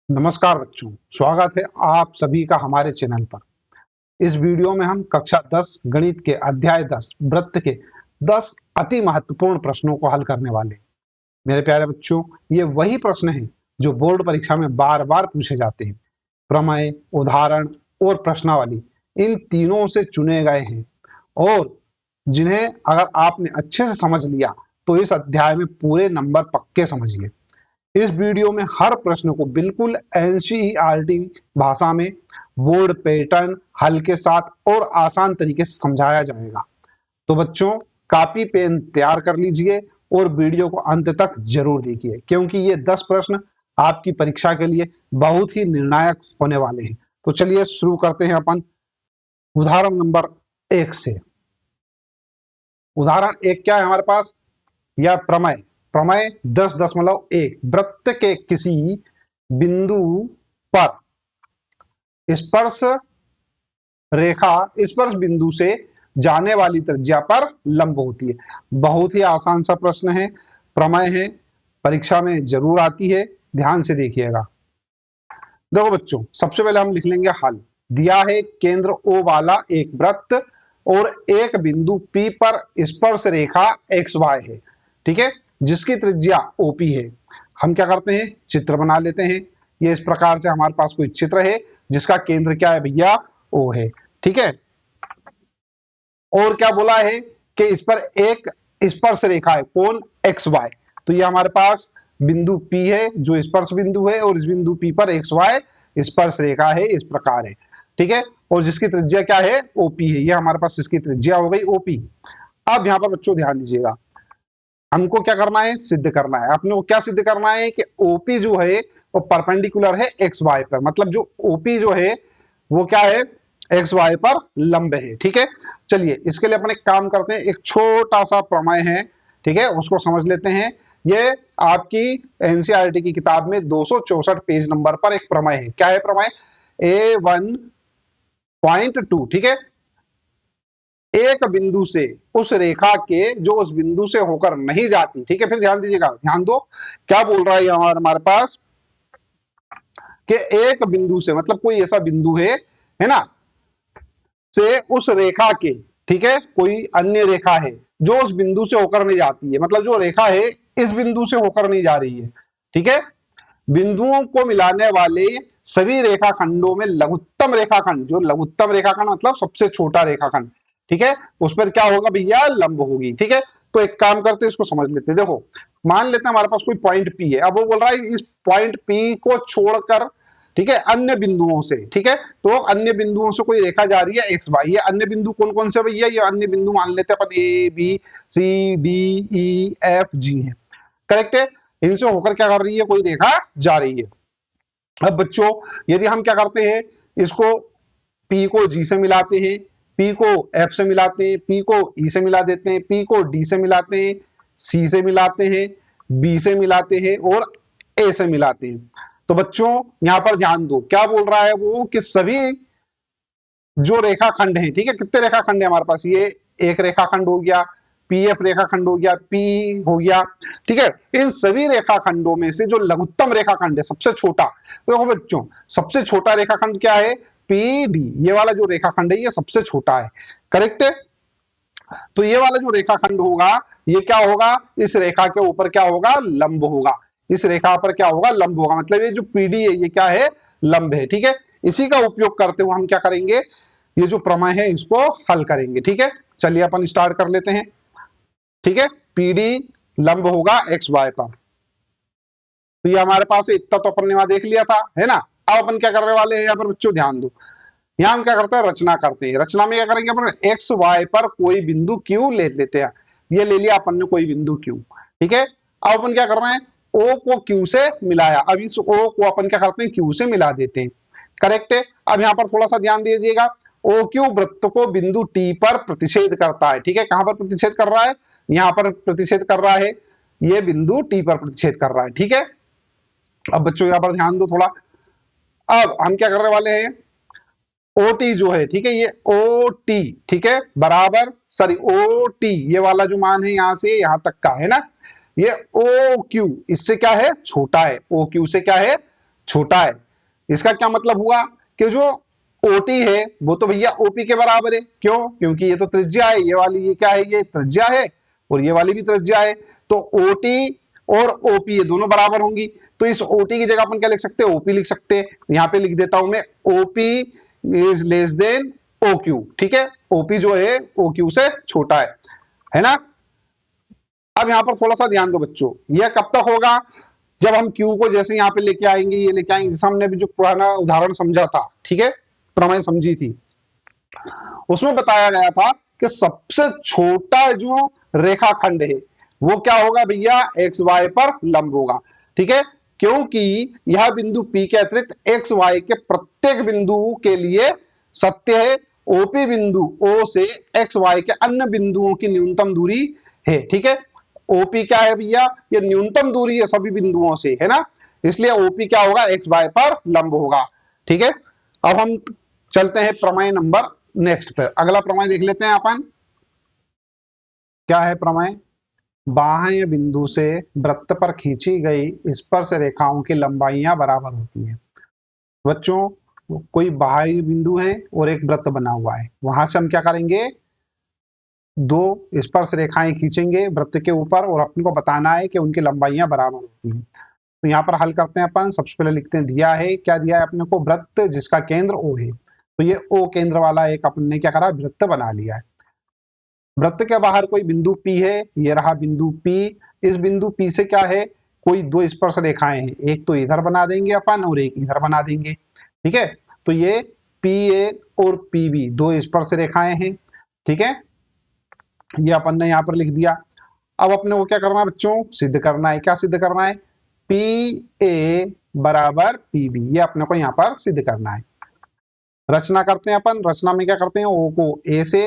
नमस्कार बच्चों, स्वागत है आप सभी का हमारे चैनल पर। इस वीडियो में हम कक्षा 10 गणित के अध्याय 10 वृत्त के 10 अति महत्वपूर्ण प्रश्नों को हल करने वाले हैं। मेरे प्यारे बच्चों, ये वही प्रश्न हैं जो बोर्ड परीक्षा में बार-बार पूछे जाते हैं। प्रमेय, उदाहरण और प्रश्नावली इन तीनों से चुने गए हैं और जिन्हें अगर आपने अच्छे से समझ लिया तो इस अध्याय में पूरे नंबर पक्के समझिए। इस वीडियो में हर प्रश्न को बिल्कुल एनसीईआरटी भाषा में बोर्ड पैटर्न हल के साथ और आसान तरीके से समझाया जाएगा। तो बच्चों, कॉपी पेन तैयार कर लीजिए और वीडियो को अंत तक जरूर देखिए, क्योंकि ये 10 प्रश्न आपकी परीक्षा के लिए बहुत ही निर्णायक होने वाले हैं। तो चलिए शुरू करते हैं अपन उदाहरण नंबर 1 से। उदाहरण 1 क्या है हमारे पास? यह प्रमेय प्रमेय 10.1 वृत्त के किसी बिंदु पर स्पर्श रेखा स्पर्श बिंदु से जाने वाली त्रिज्या पर लंब होती है। बहुत ही आसान सा प्रश्न है, प्रमेय है, परीक्षा में जरूर आती है। ध्यान से देखिएगा। देखो बच्चों, सबसे पहले हम लिख लेंगे हल। दिया है केंद्र O वाला एक वृत्त और एक बिंदु P पर स्पर्श रेखा XY है, ठीक है, जिसकी त्रिज्या OP है। हम क्या करते हैं, चित्र बना लेते हैं। ये इस प्रकार से हमारे पास कोई चित्र है जिसका केंद्र क्या है भैया, O है, ठीक है। और क्या बोला है कि इस पर एक स्पर्श रेखा है, कोण XY। तो ये हमारे पास बिंदु P है जो स्पर्श बिंदु है और इस बिंदु P पर XY स्पर्श रेखा है, इस प्रकार है, ठीक है। और जिसकी त्रिज्या क्या है, OP है। ये हमारे पास इसकी त्रिज्या हो गई OP। अब यहाँ पर बच्चों ध्यान दीजिएगा, हमको क्या करना है, सिद्ध करना है। अपने को क्या सिद्ध करना है कि OP जो है वो परपेंडिकुलर है XY पर, मतलब जो OP जो है वो क्या है, XY पर लंब है, ठीक है। चलिए इसके लिए अपन एक काम करते हैं, एक छोटा सा प्रमेय है, ठीक है, उसको समझ लेते हैं। ये आपकी एनसीईआरटी की किताब में 264 पेज नंबर पर एक प्रमेय है। क्या है प्रमेय? A1.2, ठीक है। एक बिंदु से उस रेखा के जो उस बिंदु से होकर नहीं जाती, ठीक है। फिर ध्यान दीजिएगा, ध्यान दो क्या बोल रहा है हमारे पास कि एक बिंदु से, मतलब कोई ऐसा बिंदु है ना, से उस रेखा के, ठीक है, कोई अन्य रेखा है जो उस बिंदु से होकर नहीं जाती है, मतलब जो रेखा है इस बिंदु से होकर नहीं जा रही है, ठीक है। बिंदुओं को मिलाने वाले सभी रेखाखंडों में लघुत्तम रेखाखंड, जो लघुत्तम रेखाखंड मतलब सबसे छोटा रेखाखंड, ठीक है, उस पर क्या होगा भैया, लंब होगी, ठीक है। तो एक काम करते हैं, इसको समझ लेते हैं। देखो, मान लेते हैं हमारे पास कोई पॉइंट P है। अब वो बोल रहा है इस पॉइंट P को छोड़कर, ठीक है, अन्य बिंदुओं से, ठीक है, तो अन्य बिंदुओं से कोई रेखा जा रही है XY। ये अन्य बिंदु कौन कौन से भैया? ये अन्य बिंदु मान लेते हैं अपन ABCDEFG है, करेक्ट है। इनसे होकर क्या कर रही है, कोई रेखा जा रही है। अब बच्चों, यदि हम क्या करते हैं, इसको P को G से मिलाते हैं, P को F से मिलाते हैं, P को E से मिला देते हैं, P को D से मिलाते हैं, C से मिलाते हैं, B से मिलाते हैं और A से मिलाते हैं। तो बच्चों यहां पर ध्यान दो, क्या बोल रहा है वो कि सभी जो रेखाखंड है, ठीक है, कितने रेखाखंड है हमारे पास? ये एक रेखाखंड हो गया, PF रेखाखंड हो गया, P हो गया, ठीक है। इन सभी रेखाखंडों में से जो लघुत्तम रेखाखंड है, सबसे छोटा, तो देखो बच्चों, सबसे छोटा रेखाखंड क्या है? PD। ये वाला जो रेखाखंड है ये सबसे छोटा है, करेक्ट है। तो ये वाला जो रेखाखंड होगा ये क्या होगा, इस रेखा के ऊपर क्या होगा, लंब होगा। इस रेखा पर क्या होगा, लंब होगा, मतलब ये जो PD है ये क्या है, लंब है, ठीक है। इसी का उपयोग करते हुए हम क्या करेंगे, ये जो प्रमेय है इसको हल करेंगे, ठीक है। चलिए अपन स्टार्ट कर लेते हैं, ठीक है। PD लंब होगा XY पर, तो ये हमारे पास इतना तो अपन ने वहां देख लिया था, है ना। अब अपन क्या करने वाले हैं यहाँ पर बच्चों, ध्यान दो। यहाँ हम क्या करते हैं, रचना करते हैं। रचना में क्या करेंगे अपन, XY पर कोई बिंदु Q ले लेते हैं। ये ले लिया अपन ने कोई बिंदु Q, ठीक है। अब अपन क्या कर रहे हैं, O को Q से मिलाया। अब इस O को अपन क्या करते हैं, Q से मिला देते हैं, करेक्ट है। अब यहाँ पर थोड़ा सा ध्यान दीजिएगा, OQ वृत्त को बिंदु T पर प्रतिच्छेद करता है, ठीक है। कहां पर प्रतिच्छेद कर रहा है, यहाँ पर प्रतिच्छेद कर रहा है, ये बिंदु T पर प्रतिच्छेद कर रहा है, ठीक है। अब बच्चों यहाँ पर ध्यान दो थोड़ा। अब हम क्या करने वाले हैं, OT जो है, ठीक है, ये OT, ठीक है, बराबर, सॉरी OT ये वाला जो मान है यहां से यहां तक का है ना, ये OQ इससे क्या है, छोटा है, OQ से क्या है, छोटा है। इसका क्या मतलब हुआ कि जो ओटी है वो तो भैया ओपी के बराबर है। क्यों? क्योंकि ये तो त्रिज्या है, ये वाली ये क्या है, ये त्रिज्या है और ये वाली भी त्रिज्या है। तो ओटी और ओपी ये दोनों बराबर होंगी। तो इस ओटी की जगह अपन क्या लिख सकते हैं, ओपी लिख सकते हैं। यहां पे लिख देता हूं मैं OP is less than O Q. ठीक है, ओपी जो है ओ क्यू से छोटा है ना। अब यहां पर थोड़ा सा ध्यान दो बच्चों, यह कब तक होगा, जब हम क्यू को जैसे यहां पे लेके आएंगे, ये लेके आएंगे, जैसे हमने भी जो पुराना उदाहरण समझा था, ठीक है, प्रमेय समझी थी, उसमें बताया गया था कि सबसे छोटा जो रेखाखंड है वो क्या होगा भैया, एक्स वाई पर लंब होगा। ठीक है, क्योंकि यह बिंदु P के अतिरिक्त एक्स वाई के प्रत्येक बिंदु के लिए सत्य है। ओपी बिंदु O से एक्स वाई के अन्य बिंदुओं की न्यूनतम दूरी है। ठीक है, ओपी क्या है भैया, ये न्यूनतम दूरी है सभी बिंदुओं से, है ना, इसलिए ओपी क्या होगा, एक्स वाई पर लंब होगा। ठीक है, अब हम चलते हैं प्रमेय नंबर नेक्स्ट पे, अगला प्रमेय देख लेते हैं अपन। क्या है प्रमेय, बाह्य बिंदु से वृत्त पर खींची गई स्पर्श रेखाओं की लंबाइयां बराबर होती हैं। बच्चों, कोई बाह्य बिंदु है और एक वृत्त बना हुआ है, वहां से हम क्या करेंगे, दो स्पर्श रेखाएं खींचेंगे वृत्त के ऊपर और अपने को बताना है कि उनकी लंबाइयां बराबर होती हैं। तो यहाँ पर हल करते हैं अपन। सबसे पहले लिखते हैं, दिया है, क्या दिया है अपने को, वृत्त जिसका केंद्र ओ है। तो ये ओ केंद्र वाला एक अपन ने क्या करा, वृत्त बना लिया है। वृत्त के बाहर कोई बिंदु P है, ये रहा बिंदु P। इस बिंदु P से क्या है, कोई दो स्पर्श रेखाएं हैं, एक तो इधर बना देंगे अपन और एक इधर बना देंगे। ठीक है, तो ये PA और PB दो स्पर्श रेखाएं हैं। ठीक है, ये अपन ने यहां पर लिख दिया। अब अपने को क्या करना है बच्चों, सिद्ध करना है। क्या सिद्ध करना है, PA बराबर PB, ये अपने को यहां पर सिद्ध करना है। रचना करते हैं अपन। रचना में क्या करते हैं, O को A से,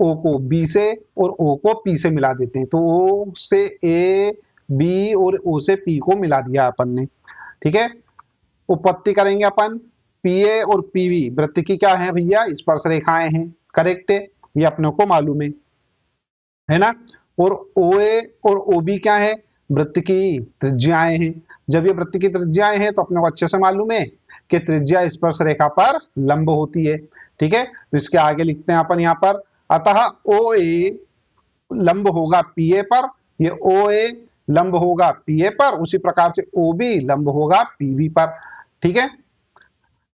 ओ को बी से और ओ को पी से मिला देते हैं। तो ओ से ए, बी और ओ से पी को मिला दिया अपन ने। ठीक है, उपपत्ति करेंगे अपन। पीए और पीबी वृत्त की क्या है भैया, स्पर्श रेखाएं हैं। करेक्ट है, ये अपने को मालूम है ना। और ओ ए और ओ बी क्या है, वृत्त की त्रिज्याएं हैं। जब ये वृत्त की त्रिज्याएं हैं तो अपने को अच्छे से मालूम है कि त्रिज्या स्पर्श रेखा पर लंब होती है। ठीक है, तो इसके आगे लिखते हैं अपन यहाँ पर, अतः ओ ए लंब होगा पीए पर, ये ओ ए लंब होगा पीए पर, उसी प्रकार से ओ बी लंब होगा पीबी पर। ठीक है,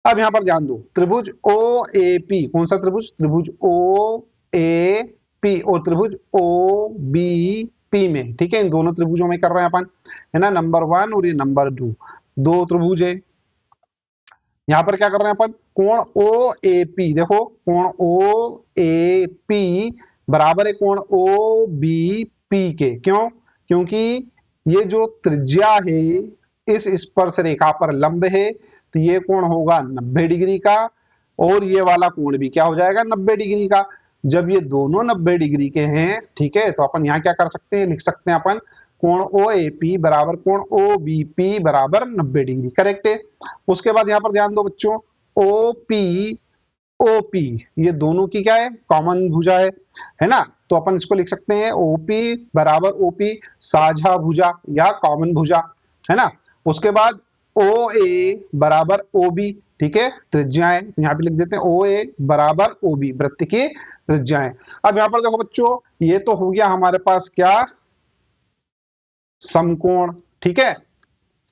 अब यहां पर ध्यान दो, त्रिभुज ओ ए पी, कौन सा त्रिभुज, त्रिभुज ओ ए पी और त्रिभुज ओ बी पी में, ठीक है, इन दोनों त्रिभुजों में कर रहे हैं अपन, है ना, नंबर 1 और ये नंबर 2, दो त्रिभुज है। यहां पर क्या कर रहे हैं अपन, कोण ओ ए पी, देखो कोण ओ ए पी बराबर है कोण ओ बी पी के। क्यों? क्योंकि ये जो त्रिज्या है इस स्पर्श रेखा पर लंब है, तो ये कोण होगा 90 डिग्री का और ये वाला कोण भी क्या हो जाएगा, 90 डिग्री का। जब ये दोनों 90 डिग्री के हैं, ठीक है, तो अपन यहाँ क्या कर सकते हैं, लिख सकते हैं अपन कोण ओ ए पी बराबर कोण ओ बी पी बराबर 90 डिग्री। करेक्ट है। उसके बाद यहाँ पर ध्यान दो बच्चों, ओ पी ओ पी ये दोनों की क्या है, कॉमन भुजा है ना। तो अपन इसको लिख सकते हैं ओपी बराबर ओपी साझा भुजा या कॉमन भुजा, है ना। उसके बाद ओ ए बराबर ओ बी, ठीक है, त्रिज्याएं, यहाँ पे लिख देते हैं ओ ए बराबर ओ बी, वृत्त की त्रिज्याएं। अब यहाँ पर देखो बच्चों, ये तो हो गया हमारे पास क्या, समकोण। ठीक है,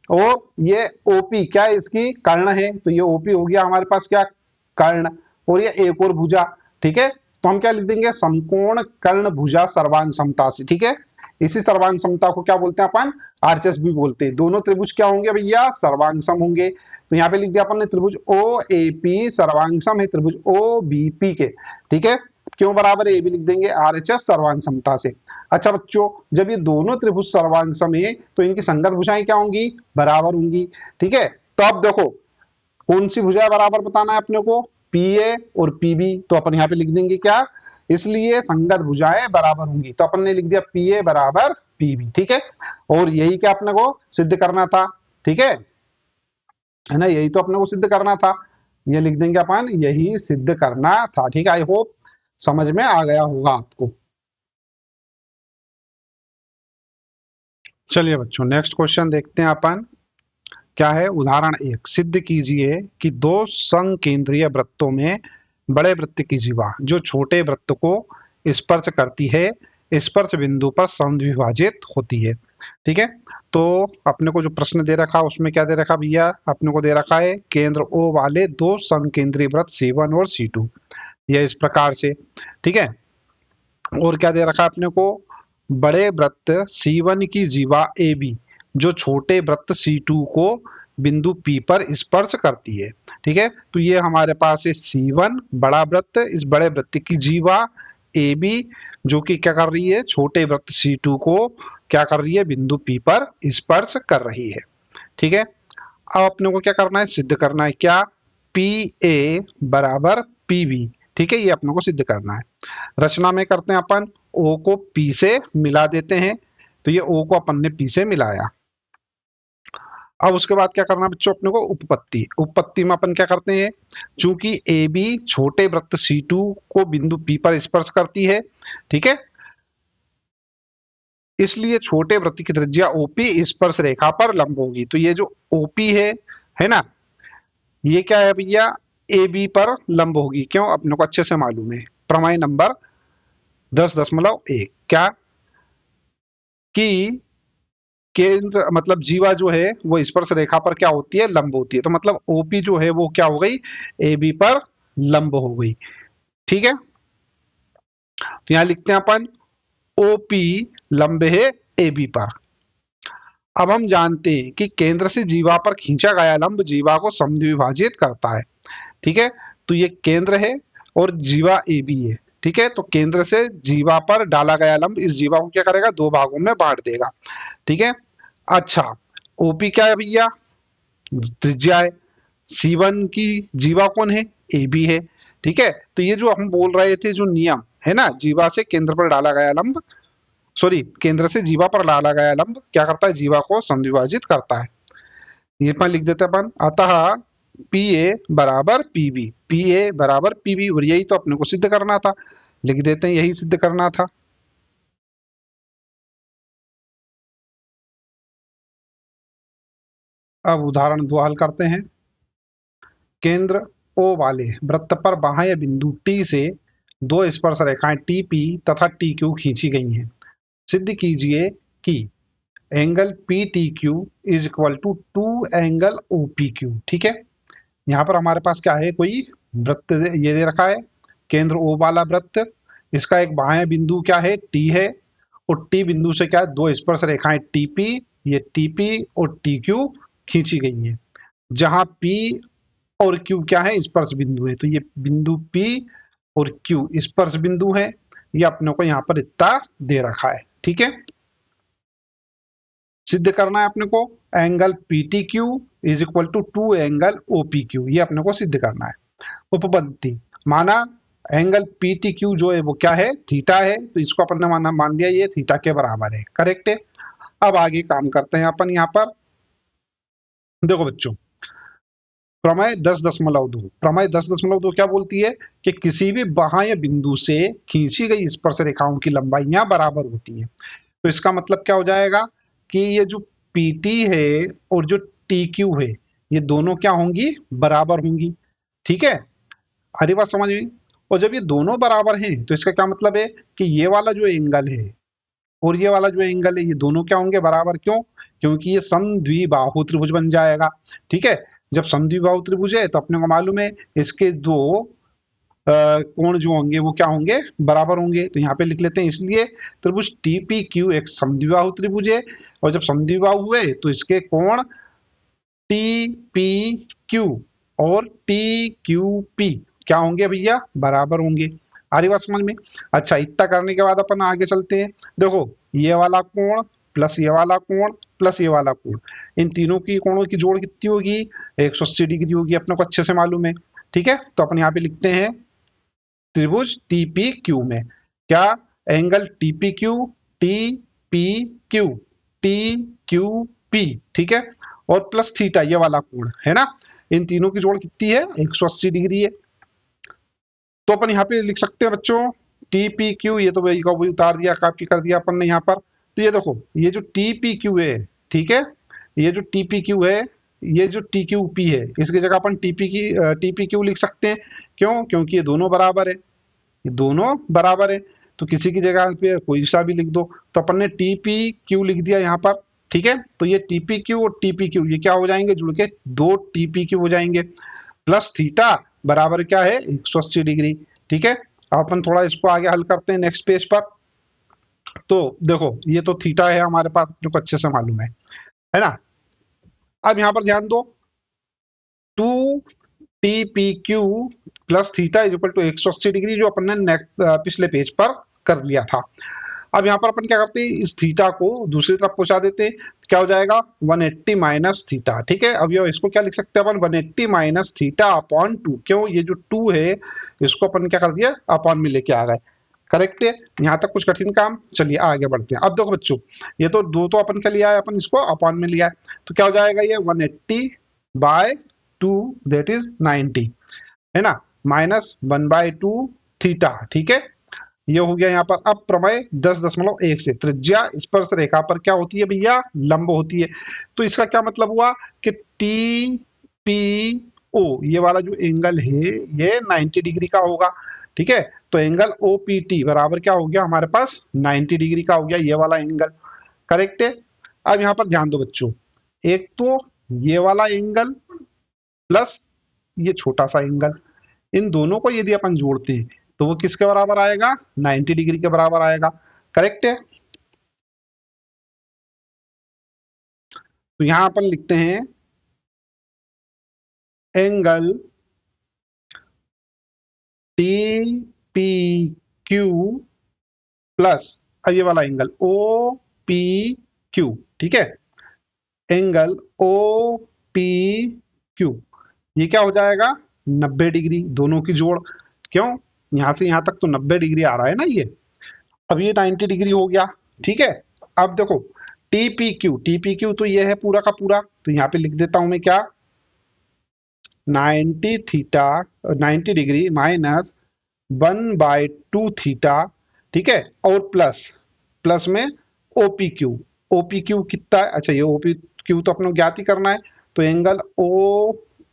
और ये ओपी क्या है, इसकी कर्ण है, तो ये ओपी हो गया हमारे पास क्या, कर्ण, और ये एक और भुजा। ठीक है, तो हम क्या लिख देंगे, समकोण कर्ण भुजा सर्वांग समता से। ठीक है, इसी सर्वांग समता को क्या बोलते हैं अपन, आरएचएस भी बोलते हैं। दोनों त्रिभुज क्या होंगे भैया, सर्वांग सम होंगे। तो यहाँ पे लिख दिया अपन ने, त्रिभुज ओ ए पी सर्वांग सम है त्रिभुज ओ बी पी के। ठीक है, क्यों बराबर है, ये भी लिख देंगे आरएचएस सर्वांग समता से। अच्छा बच्चों, जब ये दोनों त्रिभुज सर्वांग सम है तो इनकी संगत भुजाएं क्या होंगी, बराबर होंगी। ठीक है, तो अब देखो कौन सी भुजा बराबर बताना है अपने को, पीए और पीबी, तो अपन यहाँ पे लिख देंगे क्या, इसलिए संगत भुजाएं बराबर होंगी, तो अपन ने लिख दिया पीए बराबर पीबी। ठीक है, और यही क्या अपने को सिद्ध करना था। ठीक है ना, यही तो अपने को सिद्ध करना था, ये लिख देंगे अपन, यही सिद्ध करना था। ठीक है, आई होप समझ में आ गया होगा आपको। चलिए बच्चों, नेक्स्ट क्वेश्चन देखते हैं अपन। क्या है, उदाहरण 1, सिद्ध कीजिए कि दो संकेंद्रीय वृत्तों में बड़े वृत्त की जीवा जो छोटे वृत्त को स्पर्श करती है स्पर्श बिंदु पर समद्विभाजित होती है। ठीक है, तो अपने को जो प्रश्न दे रखा उसमें क्या दे रखा भैया, अपने को दे रखा है केंद्र O वाले दो संकेंद्रीय वृत्त C1 और C2, यह इस प्रकार से। ठीक है, और क्या दे रखा है अपने को, बड़े वृत्त C1 की जीवा AB जो छोटे वृत्त C2 को बिंदु P पर स्पर्श करती है। ठीक है, तो ये हमारे पास है C1 बड़ा वृत्त, इस बड़े वृत्त की जीवा AB जो कि क्या कर रही है, छोटे वृत्त C2 को क्या कर रही है, बिंदु P पर स्पर्श कर रही है। ठीक है, अब अपने को क्या करना है, सिद्ध करना है क्या, PA बराबर PB। ठीक है, ये अपने को सिद्ध करना है। रचना में करते हैं अपन, O को P से मिला देते हैं, तो ये O को अपन ने P से मिलाया। अब उसके बाद क्या करना है बच्चों, अपने को उपपत्ति, उपपत्ति में अपन क्या करते हैं, चूंकि AB छोटे वृत्त C2 को बिंदु P पर स्पर्श करती है, ठीक है, इसलिए छोटे वृत्त की त्रिज्या OP स्पर्श रेखा पर लंब होगी। तो ये जो OP है ना, ये क्या है भैया, AB पर लंब होगी। क्यों, अपने को अच्छे से मालूम है, प्रमेय नंबर 10.1 क्या, कि केंद्र मतलब जीवा जो है वो स्पर्श रेखा पर क्या होती है, लंब होती है। तो मतलब OP जो है वो क्या हो गई, AB पर लंब हो गई। ठीक है, तो यहां लिखते हैं अपन OP लंब है AB पर। अब हम जानते हैं कि केंद्र से जीवा पर खींचा गया लंब जीवा को समद्विभाजित करता है। ठीक है, तो ये केंद्र है और जीवा AB है। ठीक है, तो केंद्र से जीवा पर डाला गया लंब इस जीवा को क्या करेगा, दो भागों में बांट देगा। ठीक है, अच्छा, OP क्या है भैया, त्रिज्या है, C1 की जीवा कौन है, AB है। ठीक है, तो ये जो हम बोल रहे थे जो नियम है ना, जीवा से केंद्र पर डाला गया लंब, सॉरी केंद्र से जीवा पर डाला गया लंब क्या करता है, जीवा को समद्विभाजित करता है। ये पर लिख देते हैं अपन, अतः PA बराबर PB, PA बराबर PB, और यही तो अपने को सिद्ध करना था, लिख देते हैं यही सिद्ध करना था। अब उदाहरण 2 हल करते हैं। केंद्र O वाले वृत्त पर बाह्य बिंदु T से दो स्पर्श रेखाएं TP तथा TQ खींची गई हैं। सिद्ध कीजिए कि angle PTQ is equal to 2 angle OPQ। ठीक है, यहाँ पर हमारे पास क्या है, कोई वृत्त ये दे रखा है, केंद्र O वाला वृत्त, इसका एक बाह्य बिंदु क्या है, T है, और T बिंदु से क्या है, दो स्पर्श रेखाएं TP, ये TP और TQ खींची गई हैं, जहां P और Q क्या है, स्पर्श बिंदु है। तो ये बिंदु P और Q स्पर्श बिंदु है, ये अपने को यहाँ पर इतना दे रखा है। ठीक है, सिद्ध करना है अपने को, angle PTQ is equal to 2 angle OPQ, ये अपने को सिद्ध करना है। उपपत्ति, माना एंगल PTQ जो है वो क्या है, थीटा है, तो इसको अपन ने मान लिया ये थीटा के बराबर है, करेक्ट है। अब आगे काम करते हैं अपन, यहाँ पर देखो बच्चों, प्रमेय 10.2, प्रमेय 10.2 क्या बोलती है कि किसी भी बाह्य बिंदु से खींची गई स्पर्श रेखाओं की लंबाइयां बराबर होती हैं। तो इसका मतलब क्या हो जाएगा कि ये जो PT है और जो TQ है, ये दोनों क्या होंगी, बराबर होंगी। ठीक है, हरी बात समझ में। और जब ये दोनों बराबर हैं तो इसका क्या मतलब है कि ये वाला जो एंगल है और ये वाला जो एंगल है, ये दोनों क्या होंगे, बराबर। क्यों, क्योंकि ये समद्विबाहु त्रिभुज बन जाएगा। ठीक है, जब समद्विबाहु त्रिभुज है तो अपने को मालूम है इसके दो कोण जो होंगे वो क्या होंगे, बराबर होंगे। तो यहाँ पे लिख लेते हैं, इसलिए त्रिभुज TPQ एक समद्विबाहु त्रिभुज है, और जब समद्विबाहु हुए तो इसके कोण TPQ और TQP क्या होंगे भैया, बराबर होंगे। आ रही बात समझ में। अच्छा, इतना करने के बाद अपन आगे चलते हैं। देखो, ये वाला कोण प्लस ये वाला कोण प्लस ये वाला कोण, इन तीनों की कोणों की जोड़ कितनी होगी, 180 डिग्री होगी, अपने को अच्छे से मालूम है। ठीक है, तो अपन यहाँ पे लिखते हैं त्रिभुज TPQ में क्या, एंगल TPQ, TPQ, TQP, ठीक है, और प्लस थीटा ये वाला कोण है ना, इन तीनों की जोड़ कितनी है, 180 डिग्री है। तो अपन यहाँ पे लिख सकते हैं बच्चों TPQ, ये तो वही का वही उतार दिया, कॉपी कर दिया अपन ने यहाँ पर। तो ये देखो, ये जो TPQ है, ठीक है, ये जो TPQ है ये जो टी क्यू पी है इसकी जगह अपन टीपी क्यू लिख सकते हैं। क्यों? क्योंकि ये दोनों बराबर है, ये दोनों बराबर है, तो किसी की जगह पे कोई सा भी लिख दो। तो अपन ने टीपी क्यू लिख दिया यहाँ पर, ठीक है। तो ये टीपी क्यू और टीपी क्यू ये क्या हो जाएंगे, जुड़ के दो टीपी क्यू हो जाएंगे, प्लस थीटा बराबर क्या है 180 डिग्री, ठीक है। अब अपन थोड़ा इसको आगे हल करते हैं नेक्स्ट पेज पर। तो देखो ये तो थीटा है हमारे पास जो को अच्छे से मालूम है ना। अब यहां पर ध्यान दो, two T P Q plus theta is equal to 180 degree, जो अपन ने पिछले पेज पर कर लिया था। अब यहाँ पर अपन क्या करते हैं, इस थीटा को दूसरी तरफ पहुंचा देते हैं, क्या हो जाएगा 180 माइनस थीटा, ठीक है। अब ये इसको क्या लिख सकते हैं अपन, 180 माइनस थीटा अपॉन 2। क्यों? ये जो 2 है इसको अपन क्या कर दिया, अपॉन में लेके आ गए। करेक्ट है, यहाँ तक कुछ कठिन काम। चलिए आगे बढ़ते हैं। अब देखो बच्चों, ये तो दो तो अपन क्या लिया है, अपन इसको अपॉन में लिया है, तो क्या हो जाएगा ये 180 बाय 2 दैट इज 90, है ना, माइनस 1/2 थीटा, ठीक है। ये हो गया यहाँ पर। अब प्रमेय 10.1 से त्रिज्या स्पर्श रेखा पर क्या होती है भैया, लंब होती है। तो इसका क्या मतलब हुआ कि टी पी ओ ये वाला जो एंगल है ये 90 डिग्री का होगा, ठीक है। तो एंगल ओ पी टी बराबर क्या हो गया हमारे पास 90 डिग्री का हो गया ये वाला एंगल। करेक्ट है। अब यहाँ पर ध्यान दो बच्चों, एक तो ये वाला एंगल प्लस ये छोटा सा एंगल, इन दोनों को यदि अपन जोड़ते हैं तो वो किसके बराबर आएगा, 90 डिग्री के बराबर आएगा। करेक्ट है। तो यहां अपन लिखते हैं angle T P Q plus अब ये वाला एंगल ओ पी क्यू, ठीक है। एंगल ओ पी क्यू ये क्या हो जाएगा 90 डिग्री, दोनों की जोड़। क्यों? यहां से यहां तक तो 90 डिग्री आ रहा है ना ये। अब ये 90 डिग्री हो गया, ठीक है। अब देखो टीपी क्यू तो ये है पूरा का पूरा, तो यहाँ पे लिख देता हूं मैं क्या 90 थीटा 90 डिग्री माइनस 1/2 थीटा, ठीक है। और प्लस प्लस में ओपी क्यू कितना है, अच्छा ये ओपी क्यू तो अपने ज्ञात ही करना है। तो एंगल ओ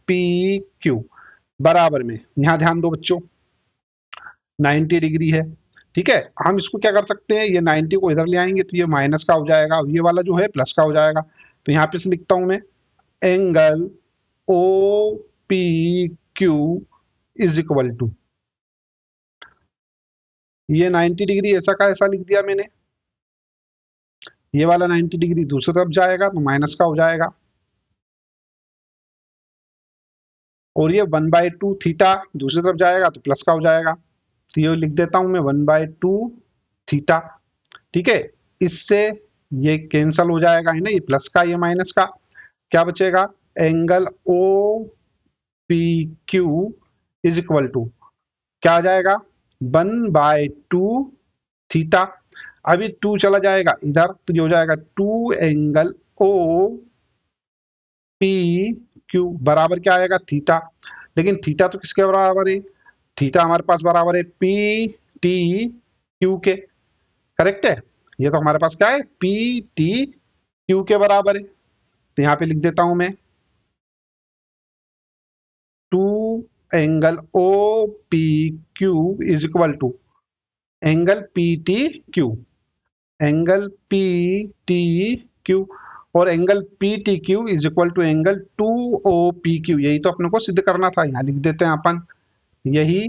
पी क्यू बराबर में, यहां ध्यान दो बच्चों 90 डिग्री है, ठीक है। हम इसको क्या कर सकते हैं, ये 90 को इधर ले आएंगे तो ये माइनस का हो जाएगा, ये वाला जो है प्लस का हो जाएगा। तो यहाँ पे से लिखता हूं मैं angle O P Q is equal to, ये 90 डिग्री ऐसा का ऐसा लिख दिया मैंने, ये वाला 90 डिग्री दूसरी तरफ जाएगा तो माइनस का हो जाएगा, और ये 1/2 थीटा दूसरी तरफ जाएगा तो प्लस का हो जाएगा। तो ये लिख देता हूं मैं 1/2 थीटा, ठीक है। इससे ये कैंसल हो जाएगा, है ना, ये प्लस का ये माइनस का, क्या बचेगा angle O P Q is equal to क्या आ जाएगा 1/2 थीटा। अभी 2 चला जाएगा इधर तो ये हो जाएगा 2 एंगल ओ पी क्यू बराबर क्या आएगा थीटा। लेकिन थीटा तो किसके बराबर है, थीटा हमारे पास बराबर है पी टी क्यू के। करेक्ट है, ये तो हमारे पास क्या है पी टी क्यू के बराबर है। तो यहां पे लिख देता हूं मैं 2 angle O P Q is equal to angle P T Q, angle P T Q, और angle P T Q is equal to angle 2 O P Q. यही तो अपने को सिद्ध करना था, यहां लिख देते हैं अपन यही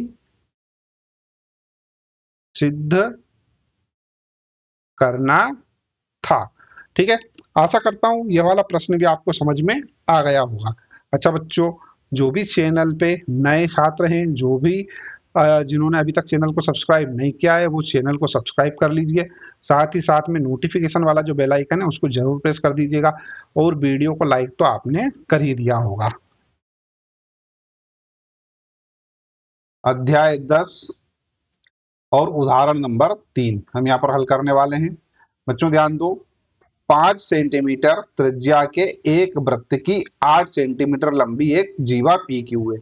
सिद्ध करना था, ठीक है। आशा करता हूं यह वाला प्रश्न भी आपको समझ में आ गया होगा। अच्छा बच्चों, जो भी चैनल पे नए छात्र हैं, जो भी जिन्होंने अभी तक चैनल को सब्सक्राइब नहीं किया है वो चैनल को सब्सक्राइब कर लीजिए। साथ ही साथ में नोटिफिकेशन वाला जो बेल आइकन है उसको जरूर प्रेस कर दीजिएगा, और वीडियो को लाइक तो आपने कर ही दिया होगा। अध्याय 10 और उदाहरण नंबर 3 हम यहाँ पर हल करने वाले हैं। बच्चों ध्यान दो, 5 सेंटीमीटर त्रिज्या के एक वृत्त की 8 सेंटीमीटर लंबी एक जीवा पी क्यू है,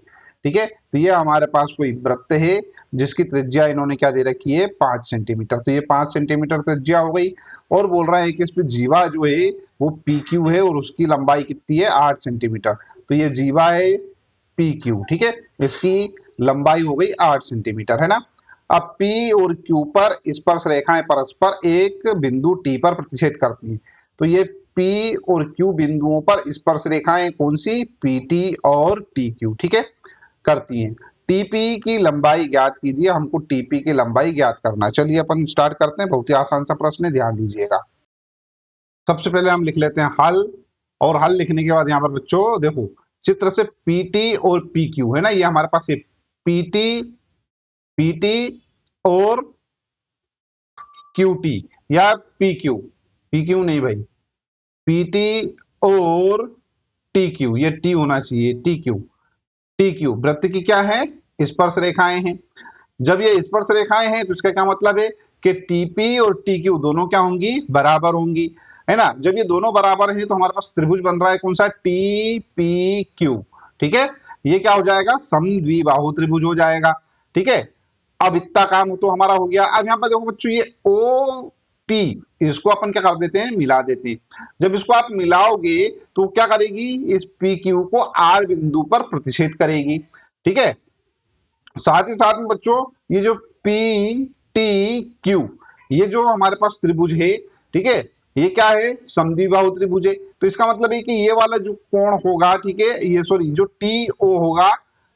ठीक है। तो ये हमारे पास कोई वृत्त है जिसकी त्रिज्या इन्होंने क्या दे रखी है 5 सेंटीमीटर। तो ये 5 सेंटीमीटर त्रिज्या हो गई, और बोल रहा है कि इस पे जीवा जो है वो पी क्यू है और उसकी लंबाई कितनी है 8 सेंटीमीटर। तो ये जीवा है पी क्यू, ठीक है, इसकी लंबाई हो गई 8 सेंटीमीटर, है ना। अब P और Q पर स्पर्श रेखाएं परस्पर एक बिंदु T पर प्रतिच्छेद करती हैं। तो ये P और Q बिंदुओं पर स्पर्श रेखाएं कौन सी, PT और TQ, ठीक है, करती हैं। TP की लंबाई ज्ञात कीजिए, हमको TP की लंबाई ज्ञात करना। चलिए अपन स्टार्ट करते हैं, बहुत ही आसान सा प्रश्न है, ध्यान दीजिएगा। सबसे पहले हम लिख लेते हैं हल, और हल लिखने के बाद यहाँ पर बच्चों देखो चित्र से PT और PQ है ना, ये हमारे पास PT PT और QT या PQ नहीं भाई, PT और TQ, ये T होना चाहिए, TQ वृत्त की क्या है, स्पर्श रेखाएं हैं। जब ये स्पर्श रेखाएं हैं तो इसका क्या मतलब है कि TP और TQ दोनों क्या होंगी, बराबर होंगी, है ना। जब ये दोनों बराबर हैं तो हमारे पास त्रिभुज बन रहा है कौन सा, TPQ, ठीक है। ये क्या हो जाएगा, समद्विबाहु त्रिभुज हो जाएगा, ठीक है। अब इतना काम तो हमारा हो गया। अब यहाँ पर देखो बच्चों ये ओ टी, इसको अपन क्या कर देते हैं, मिला देते हैं। जब इसको आप मिलाओगे तो क्या करेगी, इस पी क्यू को आर बिंदु पर प्रतिच्छेद करेगी, ठीक है। साथ ही साथ में बच्चों ये जो पी टी क्यू, ये जो हमारे पास त्रिभुज है, ठीक है, ये क्या है, समद्विबाहु त्रिभुज है। तो इसका मतलब है कि ये वाला जो कोण होगा, ठीक है, ये सॉरी जो टी ओ होगा,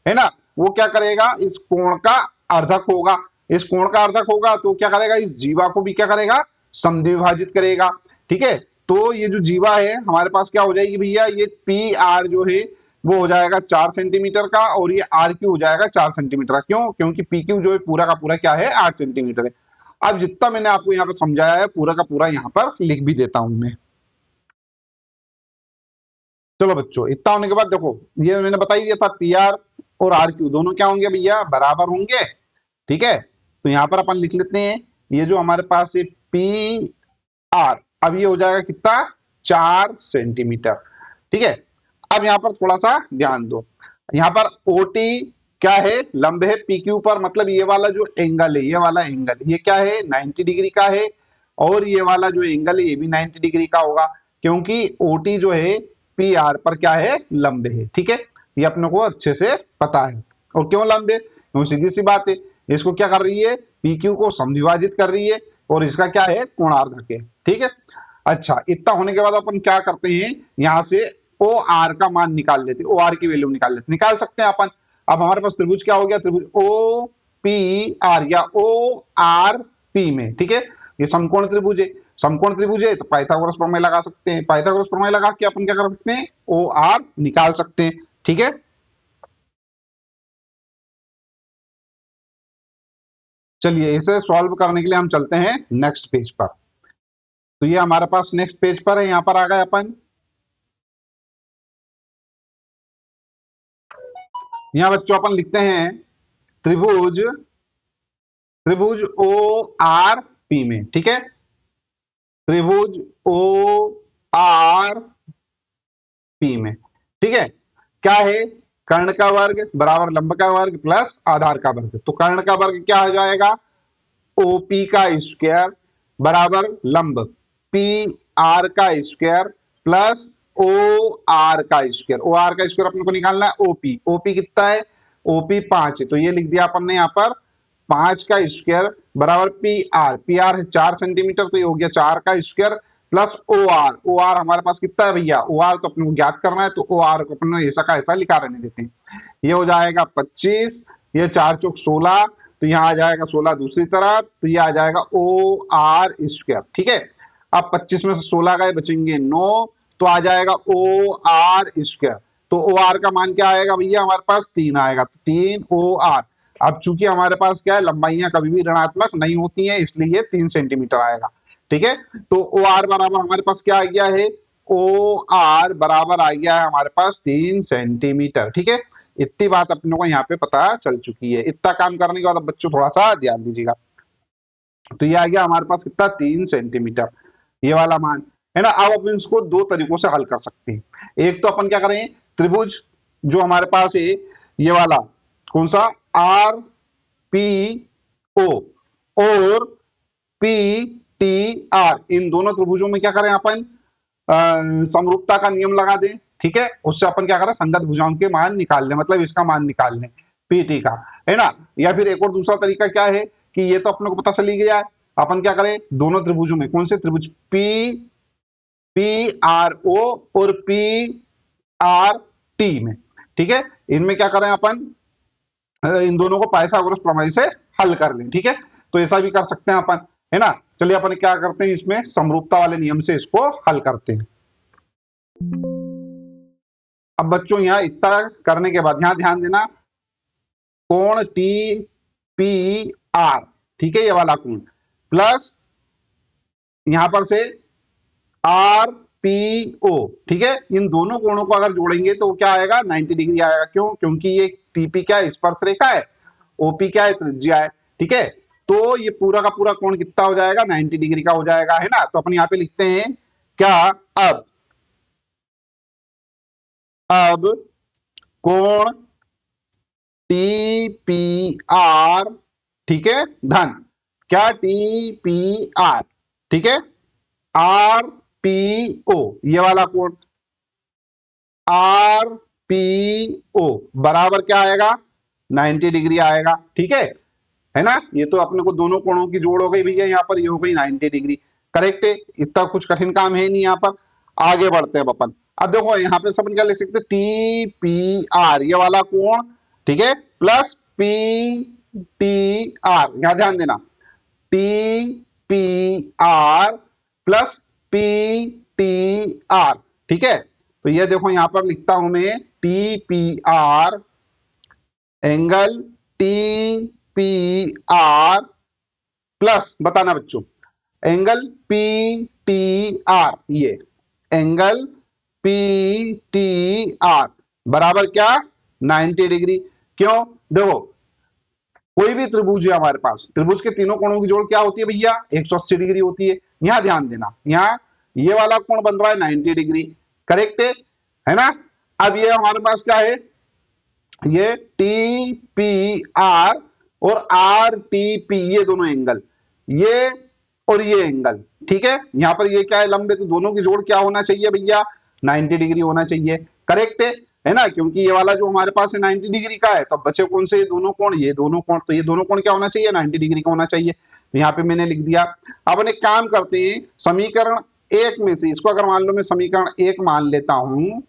है ना, वो क्या करेगा, इस कोण का अर्धक होगा। इस कोण का अर्धक होगा तो क्या करेगा, इस जीवा को भी क्या करेगा, समद्विभाजित करेगा, ठीक है। तो ये जो जीवा है हमारे पास क्या हो जाएगी भैया, ये पी आर जो है वो हो जाएगा 4 सेंटीमीटर का, और ये आर क्यू हो जाएगा 4 सेंटीमीटर का। क्यों, क्योंकि पी क्यू जो है पूरा का पूरा क्या है, 8 सेंटीमीटर है। अब जितना मैंने आपको यहाँ पर समझाया है पूरा का पूरा यहाँ पर लिख भी देता हूं मैं। चलो बच्चों, इतना होने के बाद देखो ये मैंने बता ही दिया था, पी आर और आर क्यू दोनों क्या होंगे भैया, बराबर होंगे, ठीक है। तो यहाँ पर अपन लिख लेते हैं, ये जो हमारे पास है पी आर, अब ये हो जाएगा कितना, 4 सेंटीमीटर, ठीक है। अब यहाँ पर थोड़ा सा ध्यान दो, यहाँ पर ओटी क्या है, लंब है पीक्यू पर, मतलब ये वाला जो एंगल है, ये वाला एंगल ये क्या है, 90 डिग्री का है, और ये वाला जो एंगल है ये भी 90 डिग्री का होगा, क्योंकि ओटी जो है पी आर पर क्या है, लंब है, ठीक है। ये अपने को अच्छे से पता है। और क्यों लंब है, क्योंकि सीधी सी बात है, इसको क्या कर रही है, पीक्यू को समद्विभाजित कर रही है, और इसका क्या है, कोणार्धक है, ठीक है। अच्छा, इतना होने के बाद अपन क्या करते हैं, यहां से ओ आर का मान निकाल लेते, ओ आर की वैल्यू निकाल सकते हैं अपन। अब हमारे पास त्रिभुज क्या हो गया, त्रिभुज ओ पी आर या ओ आर पी में, ठीक है। ये समकोण त्रिभुज है, समकोण त्रिभुज है तो पाइथागोरस प्रमेय लगा सकते हैं, पाइथागोरस प्रमेय लगा के अपन क्या कर सकते हैं, ओ आर निकाल सकते हैं, ठीक है। चलिए इसे सॉल्व करने के लिए हम चलते हैं नेक्स्ट पेज पर। तो ये हमारे पास नेक्स्ट पेज पर है, यहां पर आ गए अपन। यहां बच्चों अपन लिखते हैं त्रिभुज, त्रिभुज ओ आर पी में, ठीक है, त्रिभुज ओ आर पी में, ठीक है। क्या है, कर्ण का वर्ग बराबर लंब का वर्ग प्लस आधार का वर्ग। तो कर्ण का वर्ग क्या हो जाएगा, ओपी का स्क्वायर बराबर लंब पी आर का स्क्वायर प्लस ओ आर का स्क्वायर। ओ आर का स्क्वायर अपने को निकालना है, ओपी, ओपी कितना है, ओपी 5 है, तो ये लिख दिया अपन ने यहाँ पर 5 का स्क्वायर बराबर पी आर है 4 सेंटीमीटर, तो ये हो गया 4 का स्क्वायर प्लस ओ आर हमारे पास कितना है भैया, ओ आर तो अपने को ज्ञात करना है, तो ओ आर को अपने ऐसा का ऐसा लिखा रहने देते हैं। ये हो जाएगा 25, ये 4 चौक 16, तो यहाँ आ जाएगा 16 दूसरी तरफ, तो ये आ जाएगा ओ आर स्क्वायर, ठीक है। अब 25 में से 16 गए बचेंगे 9, तो आ जाएगा ओ आर स्क्वायर। तो ओ आर का मान क्या आएगा भैया, हमारे पास 3 आएगा, तो 3 ओ आर। अब चूंकि हमारे पास क्या है, लंबाइयां कभी भी ऋणात्मक नहीं होती हैं, इसलिए 3 सेंटीमीटर आएगा, ठीक है। तो ओ आर बराबर हमारे पास क्या आ गया है, ओ आर बराबर आ गया है हमारे पास 3 सेंटीमीटर, ठीक है। इतनी बात अपने को यहाँ पे पता चल चुकी है। इतना काम करने के बाद अब बच्चों थोड़ा सा ध्यान दीजिएगा। तो ये आ गया हमारे पास कितना, 3 सेंटीमीटर, ये वाला मान, है ना। अब अपन इसको दो तरीकों से हल कर सकते हैं। एक तो अपन क्या करें, त्रिभुज जो हमारे पास है ये वाला कौन सा, आर पी ओ और पी टी आर, इन दोनों त्रिभुजों में क्या करें अपन, समरूपता का नियम लगा दें, ठीक है, उससे अपन क्या करें, संगत भुजाओं के मान निकाल लें, मतलब इसका मान निकाल लें पीटी का, है ना। या फिर एक और दूसरा तरीका क्या है कि ये तो अपने को पता चली गया है, अपन क्या करें, दोनों त्रिभुजों में, कौन से त्रिभुज, पी पी आर ओ और पी आर टी में, ठीक है, इनमें क्या करें अपन, इन दोनों को पाइथागोरस प्रमेय से हल कर लें, ठीक है। तो ऐसा भी कर सकते हैं अपन, है ना। चलिए अपन क्या करते हैं, इसमें समरूपता वाले नियम से इसको हल करते हैं। अब बच्चों यहां इतना करने के बाद यहां ध्यान देना, कोण टी पी आर, ठीक है, ये वाला कोण प्लस यहां पर से आर पी ओ, ठीक है, इन दोनों कोणों को अगर जोड़ेंगे तो क्या आएगा, 90 डिग्री आएगा। क्यों, क्योंकि ये टीपी क्या है, स्पर्श रेखा है, ओपी क्या है, त्रिज्या है, ठीक है। तो ये पूरा का पूरा कोण कितना हो जाएगा, 90 डिग्री का हो जाएगा, है ना। तो अपन यहाँ पे लिखते हैं क्या, अब अब कोण टी पी आर, ठीक है, धन क्या, टी पी आर, ठीक है, आर पी ओ, ये वाला कोण आर पी ओ बराबर क्या आएगा, 90 डिग्री आएगा, ठीक है ना। ये तो अपने को दोनों कोणों की जोड़ हो गई भैया, यहाँ पर ये हो गई 90 डिग्री, करेक्ट है। इतना कुछ कठिन काम है नहीं यहाँ पर। आगे बढ़ते हैं अब अपन। अब देखो यहाँ पे सब क्या लिख सकते हैं, टी पी आर, ये वाला कोण, ठीक है, प्लस पी टी आर, यहां ध्यान देना, T P R plus P T are, ठीक है। तो ये देखो यहां पर लिखता हूं मैं, T P R angle T P R plus, बताना बच्चों, एंगल पी टी आर, ये एंगल पी टी आर बराबर क्या, 90 डिग्री। क्यों, देखो कोई भी त्रिभुज है हमारे पास, त्रिभुज के तीनों कोणों की जोड़ क्या होती है भैया, 180 डिग्री होती है। यहां ध्यान देना, यहाँ ये वाला कोण बन रहा है 90 डिग्री, करेक्ट है ना। अब ये हमारे पास क्या है, ये टी पी आर और आर टी पी, ये दोनों एंगल, ये और ये एंगल, ठीक है। यहां पर ये क्या है, लंबे, तो दोनों की जोड़ क्या होना चाहिए भैया, 90 डिग्री होना चाहिए, करेक्ट है ना। क्योंकि ये वाला जो हमारे पास है 90 डिग्री का है, तो बचे कौन से, ये दोनों कोण, ये दोनों कोण, तो ये दोनों कोण क्या होना चाहिए, 90 डिग्री का होना चाहिए। तो यहाँ पे मैंने लिख दिया। अब हम एक काम करते हैं, समीकरण एक में से इसको अगर मान लो मैं समीकरण एक मान लेता हूं,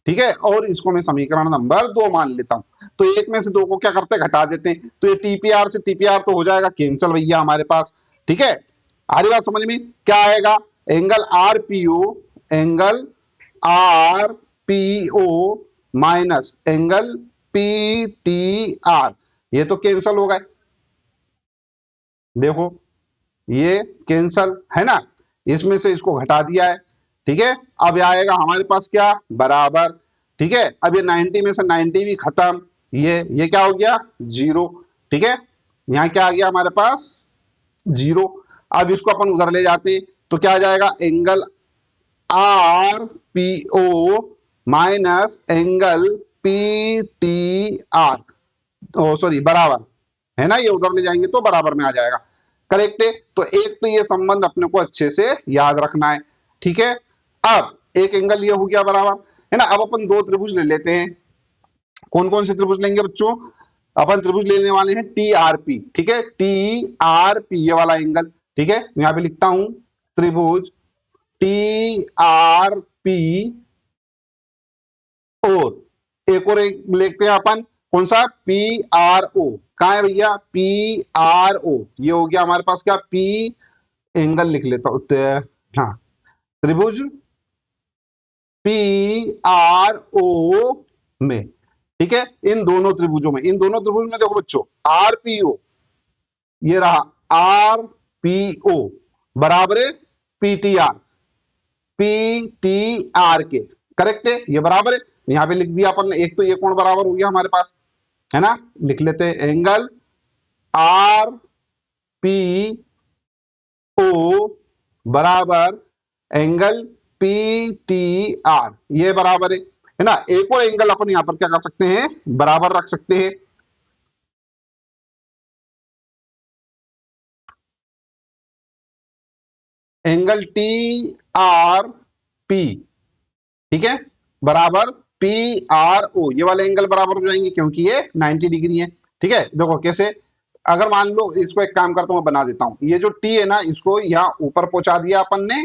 ठीक है, और इसको मैं समीकरण नंबर 2 मान लेता हूं, तो एक में से दो को क्या करते हैं, घटा देते हैं, तो ये टीपीआर से टीपीआर तो हो जाएगा कैंसिल भैया हमारे पास, ठीक है। आ रही बात समझ में, क्या आएगा, angle R P O, angle R P O minus angle P T R, ये तो कैंसिल हो गए, देखो ये कैंसल है ना, इसमें से इसको घटा दिया है, ठीक है। अब आएगा हमारे पास क्या, बराबर, ठीक है। अब ये 90 में से 90 भी खत्म, ये क्या हो गया, जीरो, ठीक है। यहां क्या आ गया हमारे पास, जीरो। अब इसको अपन उधर ले जाते तो क्या आ जाएगा, angle R P O minus angle P T R, oh sorry बराबर, है ना, ये उधर ले जाएंगे तो बराबर में आ जाएगा, करेक्ट है। तो एक तो ये संबंध अपने को अच्छे से याद रखना है, ठीक है। अब एक एंगल ये हो गया बराबर, है ना। अब अपन दो त्रिभुज ले लेते हैं, कौन कौन से त्रिभुज लेंगे बच्चों, अपन त्रिभुज लेने वाले हैं टी आर पी, ठीक है, टी आर पी, ये वाला एंगल, ठीक है, यहां पे लिखता हूं त्रिभुज टी आर पी, और एक और एक लेते हैं अपन, कौन सा, पी आर ओ, कहा है भैया, पी आर ओ, ये हो गया हमारे पास क्या, पी, एंगल लिख लेता हूं, हाँ, त्रिभुज पी आर ओ में, ठीक है, इन दोनों त्रिभुजों में, इन दोनों त्रिभुज में देखो बच्चों, आर पी ओ, ये रहा आर पी ओ बराबर है P T are, P T are के, करेक्ट है, ये बराबर है। यहां पे लिख दिया अपन ने, एक तो ये कोण बराबर हो गया हमारे पास, है ना, लिख लेते हैं एंगल आर पी ओ बराबर एंगल पी टी आर, ये बराबर है ना। एक और एंगल अपन यहां पर क्या कर सकते हैं, बराबर रख सकते हैं, एंगल टी आर पी, ठीक है, बराबर पी आर ओ, ये वाले एंगल बराबर हो जाएंगे क्योंकि ये 90 डिग्री है। ठीक है, देखो कैसे, अगर मान लो इसको एक काम करता हूं, मैं बना देता हूं, ये जो टी है ना इसको यहाँ ऊपर पहुंचा दिया अपन ने,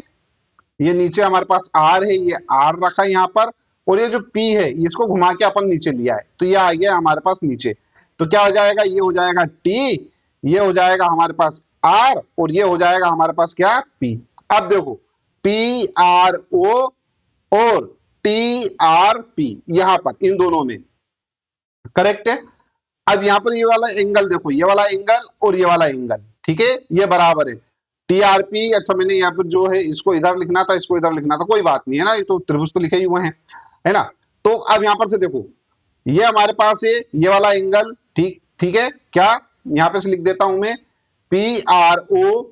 ये नीचे हमारे पास आर है, ये आर रखा यहाँ पर, और ये जो पी है इसको घुमा के अपन नीचे लिया है, तो ये आ गया हमारे पास नीचे। तो क्या हो जाएगा, ये हो जाएगा टी, ये हो जाएगा हमारे पास आर, और ये हो जाएगा हमारे पास क्या, पी। अब देखो पी आर ओ और टी आर पी, यहां पर इन दोनों में करेक्ट है। अब यहां पर ये वाला एंगल देखो, ये वाला एंगल और ये वाला एंगल, ठीक है, ये बराबर है टीआरपी। अच्छा मैंने यहाँ पर जो है इसको इधर लिखना था, इसको इधर लिखना था, कोई बात नहीं है ना, ये तो त्रिभुज तो लिखे ही हुए हैं, है ना। तो अब यहां पर से देखो, ये हमारे पास है ये वाला एंगल, ठीक ठीक है, क्या यहां पे से लिख देता हूं मैं, P R O,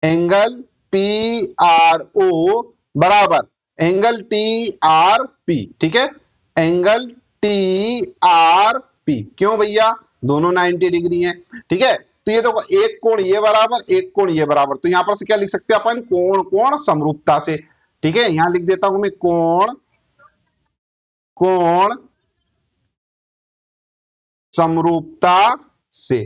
angle P R O बराबर एंगल टी आर पी, ठीक है, एंगल टी आर पी, क्यों भैया, दोनों 90 डिग्री हैं, ठीक है। तो ये देखो एक कोण ये बराबर, एक कोण ये बराबर, तो यहां पर से क्या लिख सकते हैं अपन, कोण कोण समरूपता से, ठीक है, यहां लिख देता हूं मैं कोण कोण समरूपता से,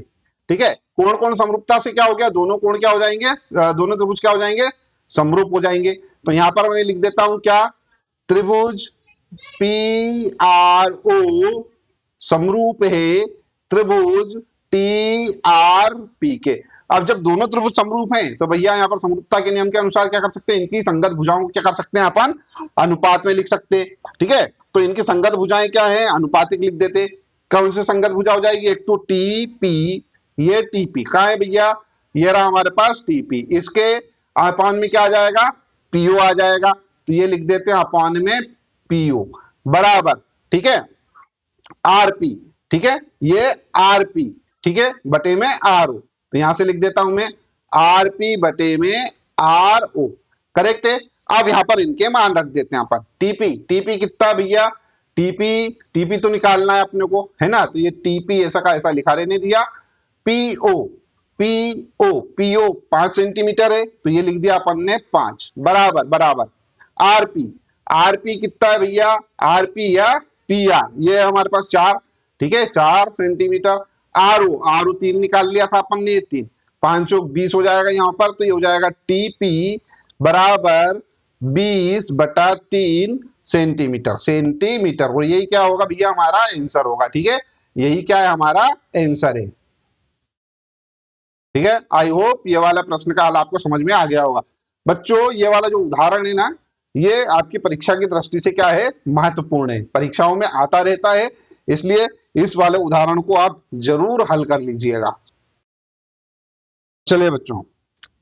ठीक है, कोण कोण समरूपता से क्या हो गया, दोनों कोण क्या हो जाएंगे, दोनों त्रिभुज क्या हो जाएंगे, समरूप हो जाएंगे। तो यहां पर मैं लिख देता हूं क्या, त्रिभुज पी आर ओ समरूप है त्रिभुज टी आर पी के। अब जब दोनों त्रिभुज समरूप हैं तो भैया यहां पर समरूपता के नियम के अनुसार क्या कर सकते हैं, इनकी संगत भुजाओं को क्या कर सकते हैं अपन, अनुपात में लिख सकते हैं, ठीक है। तो इनकी संगत भुजाएं क्या है, अनुपातिक लिख देते। कौन से संगत भुजा हो जाएगी, एक तो टी पी, ये टी पी कहां है भैया, ये रहा हमारे पास टी पी, इसके अपान में क्या आ जाएगा, पीओ आ जाएगा, तो ये लिख देते हैं अपान में पीओ बराबर, ठीक है, आरपी, ठीक है, ये आरपी, ठीक है, बटे में आर ओ, तो यहां से लिख देता हूं मैं आरपी बटे में आर ओ, करेक्ट है। अब यहां पर इनके मान रख देते हैं, यहां पर टीपी, टीपी कितना भैया, टीपी, टीपी तो निकालना है अपने को, है ना, तो ये टीपी ऐसा का ऐसा लिखा रहने दिया। पीओ, पीओ, पीओ 5 सेंटीमीटर है, तो ये लिख दिया अपन ने 5 बराबर बराबर, आरपी, आरपी कितना है भैया, आरपी या पी आर, ये हमारे पास 4, ठीक है, 4 centimetre. R O, R O 3 निकाल लिया था अपन ने, 3 5 20 हो जाएगा यहाँ पर, तो ये हो जाएगा टीपी बराबर 20/3 सेंटीमीटर, सेंटीमीटर, और यही क्या होगा भैया, हमारा आंसर होगा, ठीक है, यही क्या है, हमारा आंसर है, ठीक है। आई होप ये वाला प्रश्न का हल आपको समझ में आ गया होगा। बच्चों ये वाला जो उदाहरण है ना, ये आपकी परीक्षा की दृष्टि से क्या है, महत्वपूर्ण है, परीक्षाओं में आता रहता है, इसलिए इस वाले उदाहरण को आप जरूर हल कर लीजिएगा। चलिए बच्चों,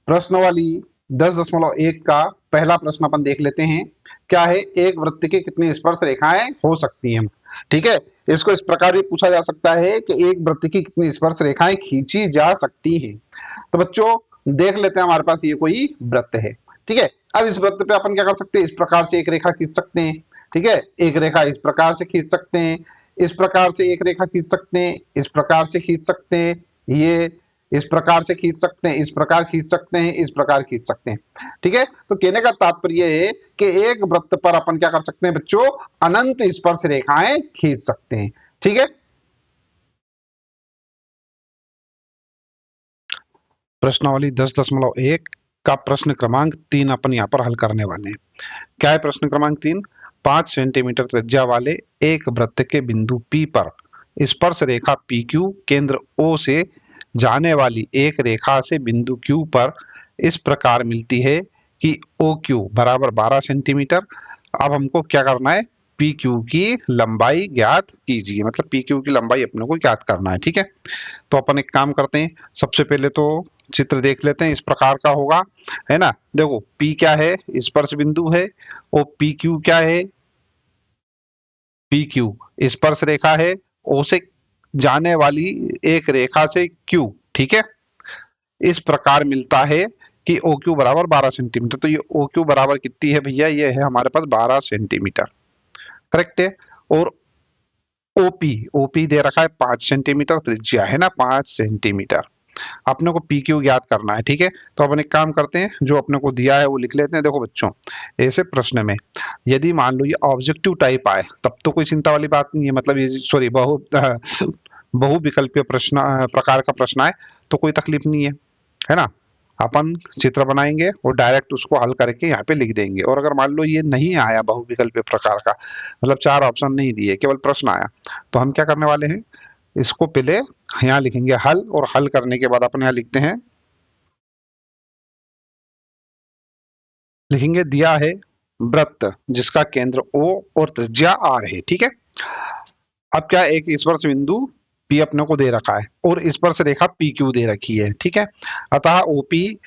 प्रश्नावली 10.1 का पहला प्रश्न अपन देख लेते हैं। क्या है, एक वृत्त की कितनी स्पर्श रेखाएं हो सकती हैं, ठीक है। इसको इस प्रकार भी पूछा जा सकता है कि एक वृत्त की कितनी स्पर्श रेखाएं खींची जा सकती हैं। तो बच्चों देख लेते हैं, हमारे पास ये कोई वृत्त है, ठीक है। अब इस वृत्त पे अपन क्या कर सकते हैं, इस प्रकार से एक रेखा खींच सकते हैं, ठीक है, एक रेखा इस प्रकार से खींच सकते हैं, इस प्रकार से एक रेखा खींच सकते हैं, इस प्रकार से खींच सकते हैं, ये इस प्रकार से खींच सकते हैं, इस प्रकार खींच सकते हैं, इस प्रकार खींच सकते हैं, ठीक है। तो कहने का तात्पर्य है कि एक वृत्त पर अपन क्या कर सकते हैं बच्चों, अनंत स्पर्श रेखाएं खींच सकते हैं, ठीक है। प्रश्नावली 10.1 का प्रश्न क्रमांक 3 अपन यहाँ पर हल करने वाले हैं। क्या है प्रश्न क्रमांक 3, 5 सेंटीमीटर त्रिज्या वाले एक वृत्त के बिंदु P पर स्पर्श रेखा PQ केंद्र O से जाने वाली एक रेखा से बिंदु Q पर इस प्रकार मिलती है कि OQ बराबर 12 सेंटीमीटर। अब हमको क्या करना है, PQ की लंबाई ज्ञात कीजिए, मतलब PQ की लंबाई अपने को ज्ञात करना है, ठीक है। तो अपन एक काम करते हैं, सबसे पहले तो चित्र देख लेते हैं, इस प्रकार का होगा, है ना। देखो P क्या है, स्पर्श बिंदु है, और PQ क्या है, PQ स्पर्श रेखा है, O से जाने वाली एक रेखा से Q, ठीक है। इस प्रकार मिलता है कि OQ बराबर 12 सेंटीमीटर। तो ये OQ बराबर कितनी है भैया, ये है हमारे पास 12 सेंटीमीटर, करेक्ट है। और OP, OP दे रखा है 5 सेंटीमीटर त्रिज्या, है ना, 5 सेंटीमीटर, अपने को पी क्यू ज्ञात करना है, ठीक है। तो अपन एक काम करते हैं, जो अपने को दिया है वो लिख लेते हैं। देखो बच्चों, ऐसे प्रश्न में यदि मान लो ये ऑब्जेक्टिव टाइप आए तब तो कोई चिंता वाली बात नहीं है, मतलब ये सॉरी बहुविकल्पीय प्रश्न प्रकार का प्रश्न आए तो कोई तकलीफ नहीं है ना। अपन चित्र बनाएंगे और डायरेक्ट उसको हल करके यहाँ पे लिख देंगे। और अगर मान लो ये नहीं आया बहुविकल्पीय प्रकार का, मतलब 4 ऑप्शन नहीं दिए, केवल प्रश्न आया, तो हम क्या करने वाले हैं, इसको पहले यहाँ लिखेंगे हल, और हल करने के बाद अपन यहाँ लिखते हैं, लिखेंगे दिया है वृत्त जिसका केंद्र O और त्रिज्या R है, ठीक है। अब क्या, एक स्पर्श बिंदु P अपने को दे रखा है और स्पर्श रेखा PQ दे रखी है, ठीक है। अतः OP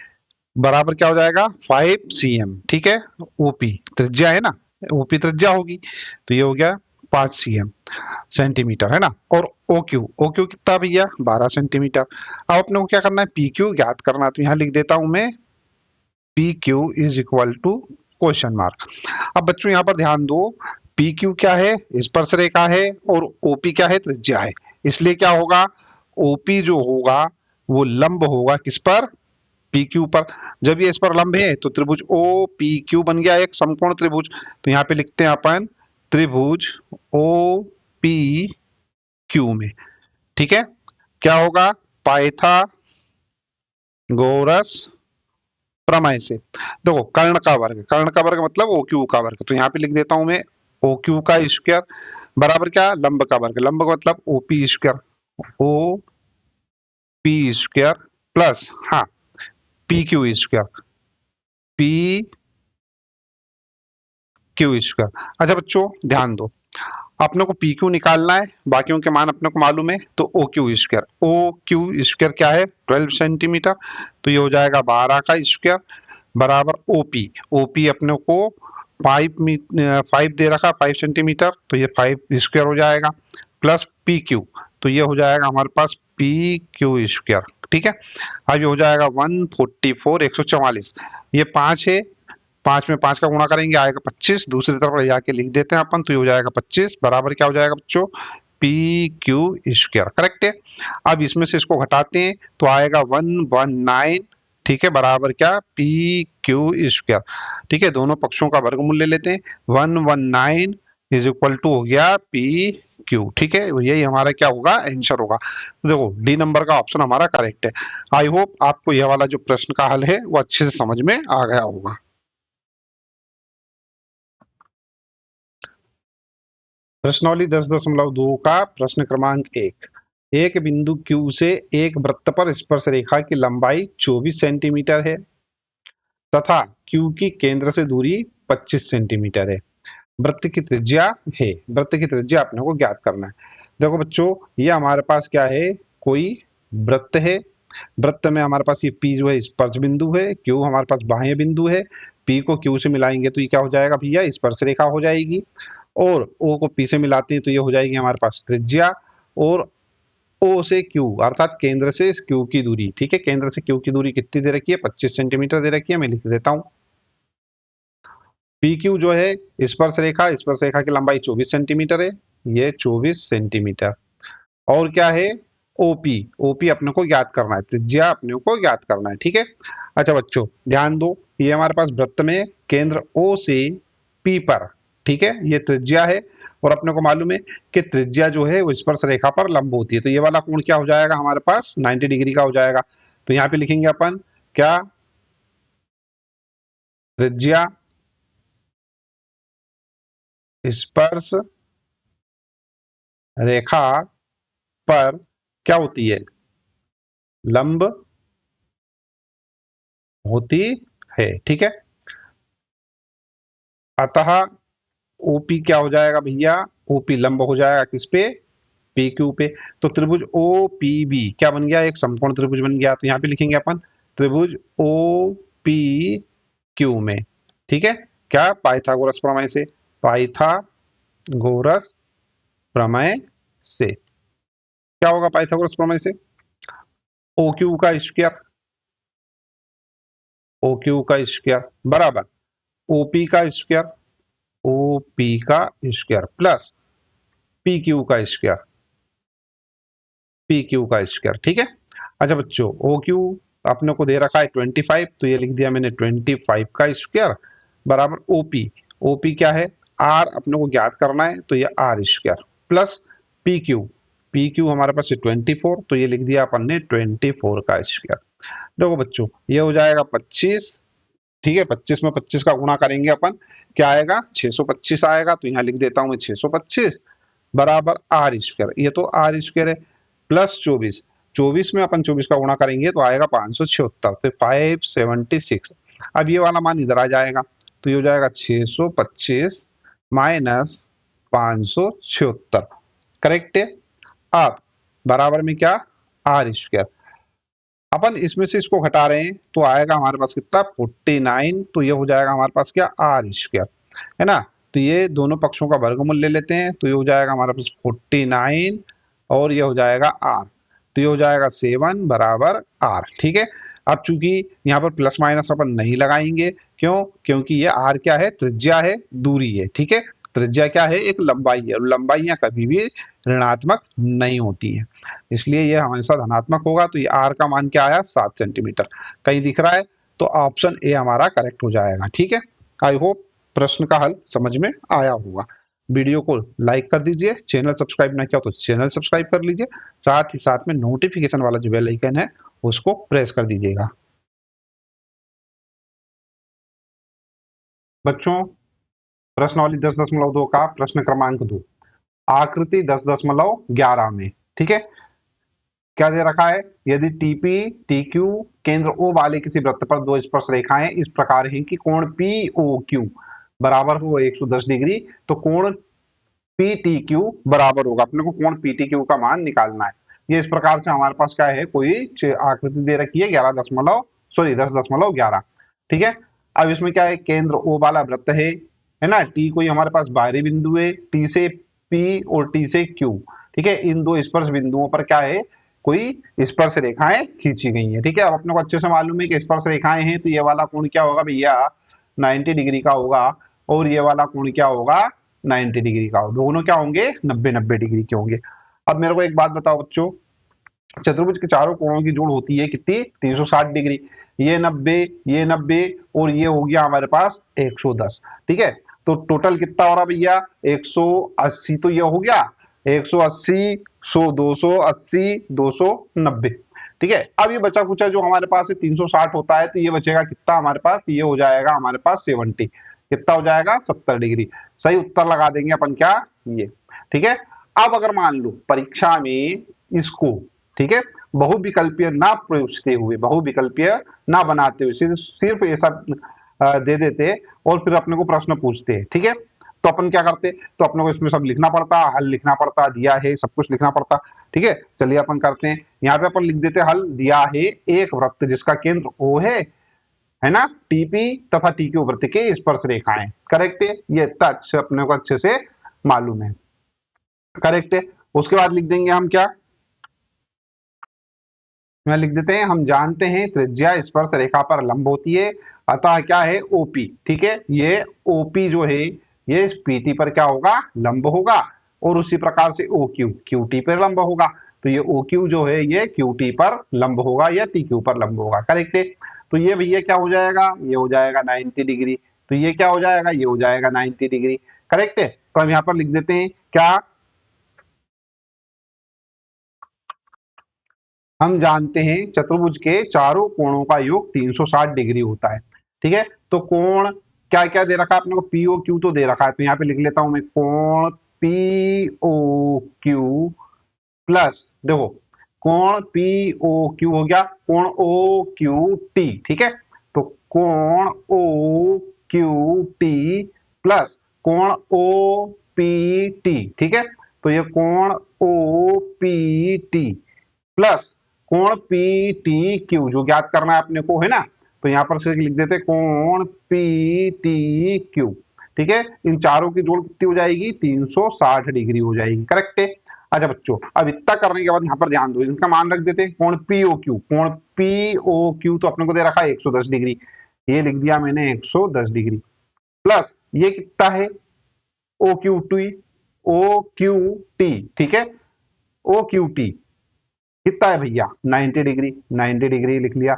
बराबर क्या हो जाएगा, 5 cm, ठीक है। OP त्रिज्या है ना, OP त्रिज्या होगी, तो ये हो गया 5 सेंटीमीटर, है ना। और OQ कितना भैया, 12 सेंटीमीटर। अब अपने को क्या करना है, PQ ज्ञात करना है, तो यहाँ लिख देता हूं मैं PQ is equal to question mark. अब बच्चों यहाँ पर ध्यान दो, PQ क्या है, स्पर्श रेखा है, और OP क्या है, त्रिज्या है। इसलिए क्या होगा, OP जो होगा वो लंब होगा किस पर, PQ पर। जब ये इस पर लंब है तो त्रिभुज OPQ बन गया एक समकोण त्रिभुज। तो यहाँ पे लिखते हैं अपन त्रिभुज OPQ में, ठीक है। क्या होगा, पाइथागोरस प्रमेय से। देखो कर्ण का वर्ग मतलब OQ का वर्ग, तो यहाँ पे लिख देता हूं मैं OQ का स्क्वायर बराबर क्या, लंब का वर्ग, लंब का मतलब OP square, OP square plus, हाँ, PQ स्क्वायर, PQ स्क्वायर। अच्छा बच्चों ध्यान दो, अपने को PQ निकालना है, बाकियों के मान अपने को मालूम है, तो OQ स्क्वायर क्या है, 12 सेंटीमीटर। तो ये हो जाएगा 12 का स्क्वायर बराबर OP अपने को 5 दे रखा, 5 सेंटीमीटर, तो ये 5 स्क्वायर हो जाएगा, प्लस PQ, तो ये हो जाएगा हमारे पास PQ स्क्वायर, ठीक है। अब ये हो जाएगा 144, 144, ये 5 है, 5 में 5 का गुणा करेंगे आएगा 25, दूसरी तरफ ले जाके लिख देते हैं अपन, तो ये हो जाएगा 25 बराबर क्या हो जाएगा बच्चों, PQ स्क्वायर, करेक्ट है। अब इसमें से इसको घटाते हैं तो आएगा 119, ठीक है, बराबर क्या, PQ स्क्वायर, ठीक है। दोनों पक्षों का वर्गमूल ले लेते हैं, 119 इज इक्वल टू हो गया PQ, ठीक है। यही हमारा क्या होगा, आंसर होगा। देखो डी नंबर का ऑप्शन हमारा करेक्ट है। आई होप आपको यह वाला जो प्रश्न का हल है वो अच्छे से समझ में आ गया होगा। प्रश्नावली 10.2 का प्रश्न क्रमांक 1, एक बिंदु Q से एक वृत्त पर स्पर्श रेखा की लंबाई 24 सेंटीमीटर है तथा Q की केंद्र से दूरी 25 सेंटीमीटर है। वृत्त की त्रिज्या है, वृत्त की त्रिज्या अपने को ज्ञात करना है। देखो बच्चों, ये हमारे पास क्या है, कोई वृत्त है, वृत्त में हमारे पास ये P जो है स्पर्श बिंदु है, Q हमारे पास बाह्य बिंदु है। P को Q से मिलाएंगे तो ये क्या हो जाएगा भैया, स्पर्श रेखा हो जाएगी, और O को P से मिलाते हैं तो ये हो जाएगी हमारे पास त्रिज्या, और O से Q अर्थात केंद्र से Q की दूरी, ठीक है, केंद्र से Q की दूरी कितनी दे रखी है, 25 सेंटीमीटर दे रखी है, मैं लिख देता हूं। PQ जो है स्पर्श रेखा की लंबाई 24 सेंटीमीटर है, ये 24 सेंटीमीटर। और क्या है, OP अपने को ज्ञात करना है, त्रिज्या अपने को ज्ञात करना है, ठीक है। अच्छा बच्चों ध्यान दो, ये हमारे पास वृत्त में केंद्र O से P पर, ठीक है, ये त्रिज्या है, और अपने को मालूम है कि त्रिज्या जो है वो स्पर्श रेखा पर लंब होती है, तो ये वाला कोण क्या हो जाएगा हमारे पास, 90 डिग्री का हो जाएगा। तो यहाँ पे लिखेंगे अपन क्या, त्रिज्या स्पर्श रेखा पर क्या होती है, लंब होती है, ठीक है। अतः OP क्या हो जाएगा भैया, OP लंब हो जाएगा किस पे, PQ पे। तो त्रिभुज OPB क्या बन गया, एक समकोण त्रिभुज बन गया। तो यहाँ पे लिखेंगे अपन त्रिभुज OPQ में, ठीक है, क्या, पाइथागोरस प्रमेय से, पाइथागोरस प्रमेय से क्या होगा, पाइथागोरस प्रमेय से OQ का स्क्वायर, OQ का स्क्वायर बराबर OP का स्क्वायर, OP का स्क्वायर प्लस PQ का स्क्वायर, PQ का स्क्वायर, ठीक है। अच्छा बच्चों, ओ क्यू अपने को दे रखा है 25, तो ये लिख दिया मैंने 25 का स्क्वायर बराबर ओपी। ओपी क्या है, आर अपने को ज्ञात करना है, तो ये R square plus P Q. P Q हमारे पास है 24, तो ये लिख दिया अपन ने 24 का स्क्वायर। देखो बच्चों, ये हो जाएगा 25, ठीक है। 25 में 25 का गुणा करेंगे अपन, क्या आएगा 625 आएगा, तो यहाँ लिख देता हूं मैं 625 बराबर आर स्क्वायर, ये तो आर स्क्वायर है, प्लस 24। 24 में अपन 24 का गुणा करेंगे तो आएगा 576, तो 576। अब ये वाला मान इधर आ जाएगा, तो ये हो जाएगा 625 माइनस 576, करेक्ट है। अब बराबर में क्या, आर स्क्वायर। अपन इसमें से इसको घटा रहे हैं तो आएगा हमारे पास कितना 49, तो ये हो जाएगा हमारे पास क्या आर स्क्वायर, है ना। तो ये दोनों पक्षों का वर्गमूल ले लेते हैं, तो ये हो जाएगा हमारे पास 49 और ये हो जाएगा आर, तो ये हो जाएगा 7 बराबर आर, ठीक है। अब चूंकि यहाँ पर प्लस माइनस अपन नहीं लगाएंगे, क्यों, क्योंकि ये आर क्या है, त्रिज्या है, दूरी है, ठीक है। त्रिज्या क्या है, एक लंबाई है, और लंबाइयां कभी भी ऋणात्मक नहीं होती है, इसलिए ये हमेशा धनात्मक होगा। तो ये आर का मान क्या आया, 7 सेंटीमीटर। कहीं दिख रहा है तो ऑप्शन ए हमारा करेक्ट हो जाएगा, ठीक है। आई होप प्रश्न का हल समझ में आया होगा। वीडियो को लाइक कर दीजिए, चैनल सब्सक्राइब नहीं किया तो चैनल सब्सक्राइब कर लीजिए, साथ ही साथ में नोटिफिकेशन वाला जो बेल आइकन है उसको प्रेस कर दीजिएगा। बच्चों, प्रश्नावली 10.2 का प्रश्न क्रमांक 2, आकृति 10.11 में, ठीक है। क्या दे रखा है, यदि टीपी टीक्यू केंद्र ओ वाले किसी वृत्त पर दो स्पर्श रेखाएं इस प्रकार हैं कि कोण पी ओ क्यू बराबर हो 110 डिग्री, तो कोण पी टी क्यू बराबर होगा, अपने को कोण पी टी क्यू का मान निकालना है। ये इस प्रकार से हमारे पास क्या है, कोई आकृति दे रखी है 10.11, ठीक है। अब इसमें क्या है, केंद्र ओ वाला वृत्त है ना, टी कोई हमारे पास बाहरी बिंदु है, टी से पी और टी से क्यू, ठीक है। इन दो स्पर्श बिंदुओं पर क्या है, कोई स्पर्श रेखाएं खींची गई है, ठीक है। अब अपने को अच्छे से मालूम है कि स्पर्श रेखाएं हैं, तो ये वाला कोण क्या होगा भैया, 90 डिग्री का होगा, और ये वाला कोण क्या होगा, 90 डिग्री का हो, दोनों क्या होंगे 90-90 डिग्री के होंगे। अब मेरे को एक बात बताओ बच्चों, चतुर्भुज के चारों कोणों की जोड़ होती है कितनी, 360 डिग्री। ये 90, ये 90 और ये हो गया हमारे पास 110, ठीक है। तो टोटल कितना हो रहा भैया, 180, तो ये हो गया 180, 100, 280, 290, ठीक है। अब ये बचा कुचा जो हमारे पास है 360 होता है, तो ये बचेगा कितना हमारे पास, ये हो जाएगा हमारे पास 70, कितना हो जाएगा 70 डिग्री। सही उत्तर लगा देंगे अपन क्या, ये, ठीक है। अब अगर मान लो परीक्षा में इसको, ठीक है, बहुविकल्पीय ना पूछते हुए, बहुविकल्पीय ना बनाते हुए सिर्फ ऐसा दे देते और फिर अपने को प्रश्न पूछते हैं, ठीक है, तो अपन क्या करते, तो अपने को इसमें सब लिखना पड़ता, हल लिखना पड़ता, दिया है सब कुछ लिखना पड़ता, ठीक है। चलिए अपन करते हैं, यहाँ पे अपन लिख देते हल, दिया है एक वृत्त जिसका केंद्र ओ है ना, टीपी तथा टीक्यू वृत्त के स्पर्श रेखाएं, करेक्ट है, ये इतना अच्छे अपने को अच्छे से मालूम है, करेक्ट है। उसके बाद लिख देंगे हम क्या, में लिख देते हैं, हम जानते हैं त्रिज्या स्पर्श रेखा पर लंब होती है, अतः क्या है ओपी, ठीक है, ये ओपी जो है ये इस पीटी पर क्या होगा, लंब होगा, और उसी प्रकार से ओ क्यू क्यूटी पर लंब होगा, तो ये ओ क्यू जो है ये क्यूटी पर लंब होगा या टी क्यू पर लंब होगा, करेक्ट है। तो ये भैया क्या हो जाएगा, ये हो जाएगा 90 डिग्री, तो ये क्या हो जाएगा, ये हो जाएगा 90 डिग्री, करेक्ट है। तो हम यहाँ पर लिख देते हैं क्या, हम जानते हैं चतुर्भुज के चारों कोणों का योग 360 डिग्री होता है, ठीक है। तो कोण क्या क्या दे रखा है अपने को, पीओ क्यू तो दे रखा है, तो यहाँ पे लिख लेता हूं मैं कोण पीओ क्यू प्लस, देखो कोण पीओ क्यू हो गया कोण ओ क्यू टी, ठीक है। तो कोण ओ क्यू टी प्लस कोण ओ पी टी, ठीक है। तो ये कोण ओ पी टी प्लस कोण पी टी क्यू जो ज्ञात करना है अपने को, है ना, तो यहां पर से लिख देते कोण पी टी क्यू, ठीक है। इन चारों की जोड़ कितनी हो जाएगी, 360 डिग्री हो जाएगी, करेक्ट है। अच्छा बच्चों, अब इतना करने के बाद यहाँ पर ध्यान दो, इनका मान रख देते हैं, कोण पीओ क्यू, कोण पीओ क्यू तो अपने को दे रखा है 110 डिग्री, ये लिख दिया मैंने 110 डिग्री, प्लस ये कितना है O Q T, O Q T, ठीक है, ओ क्यू टी कितना है भैया 90 डिग्री, 90 डिग्री लिख लिया,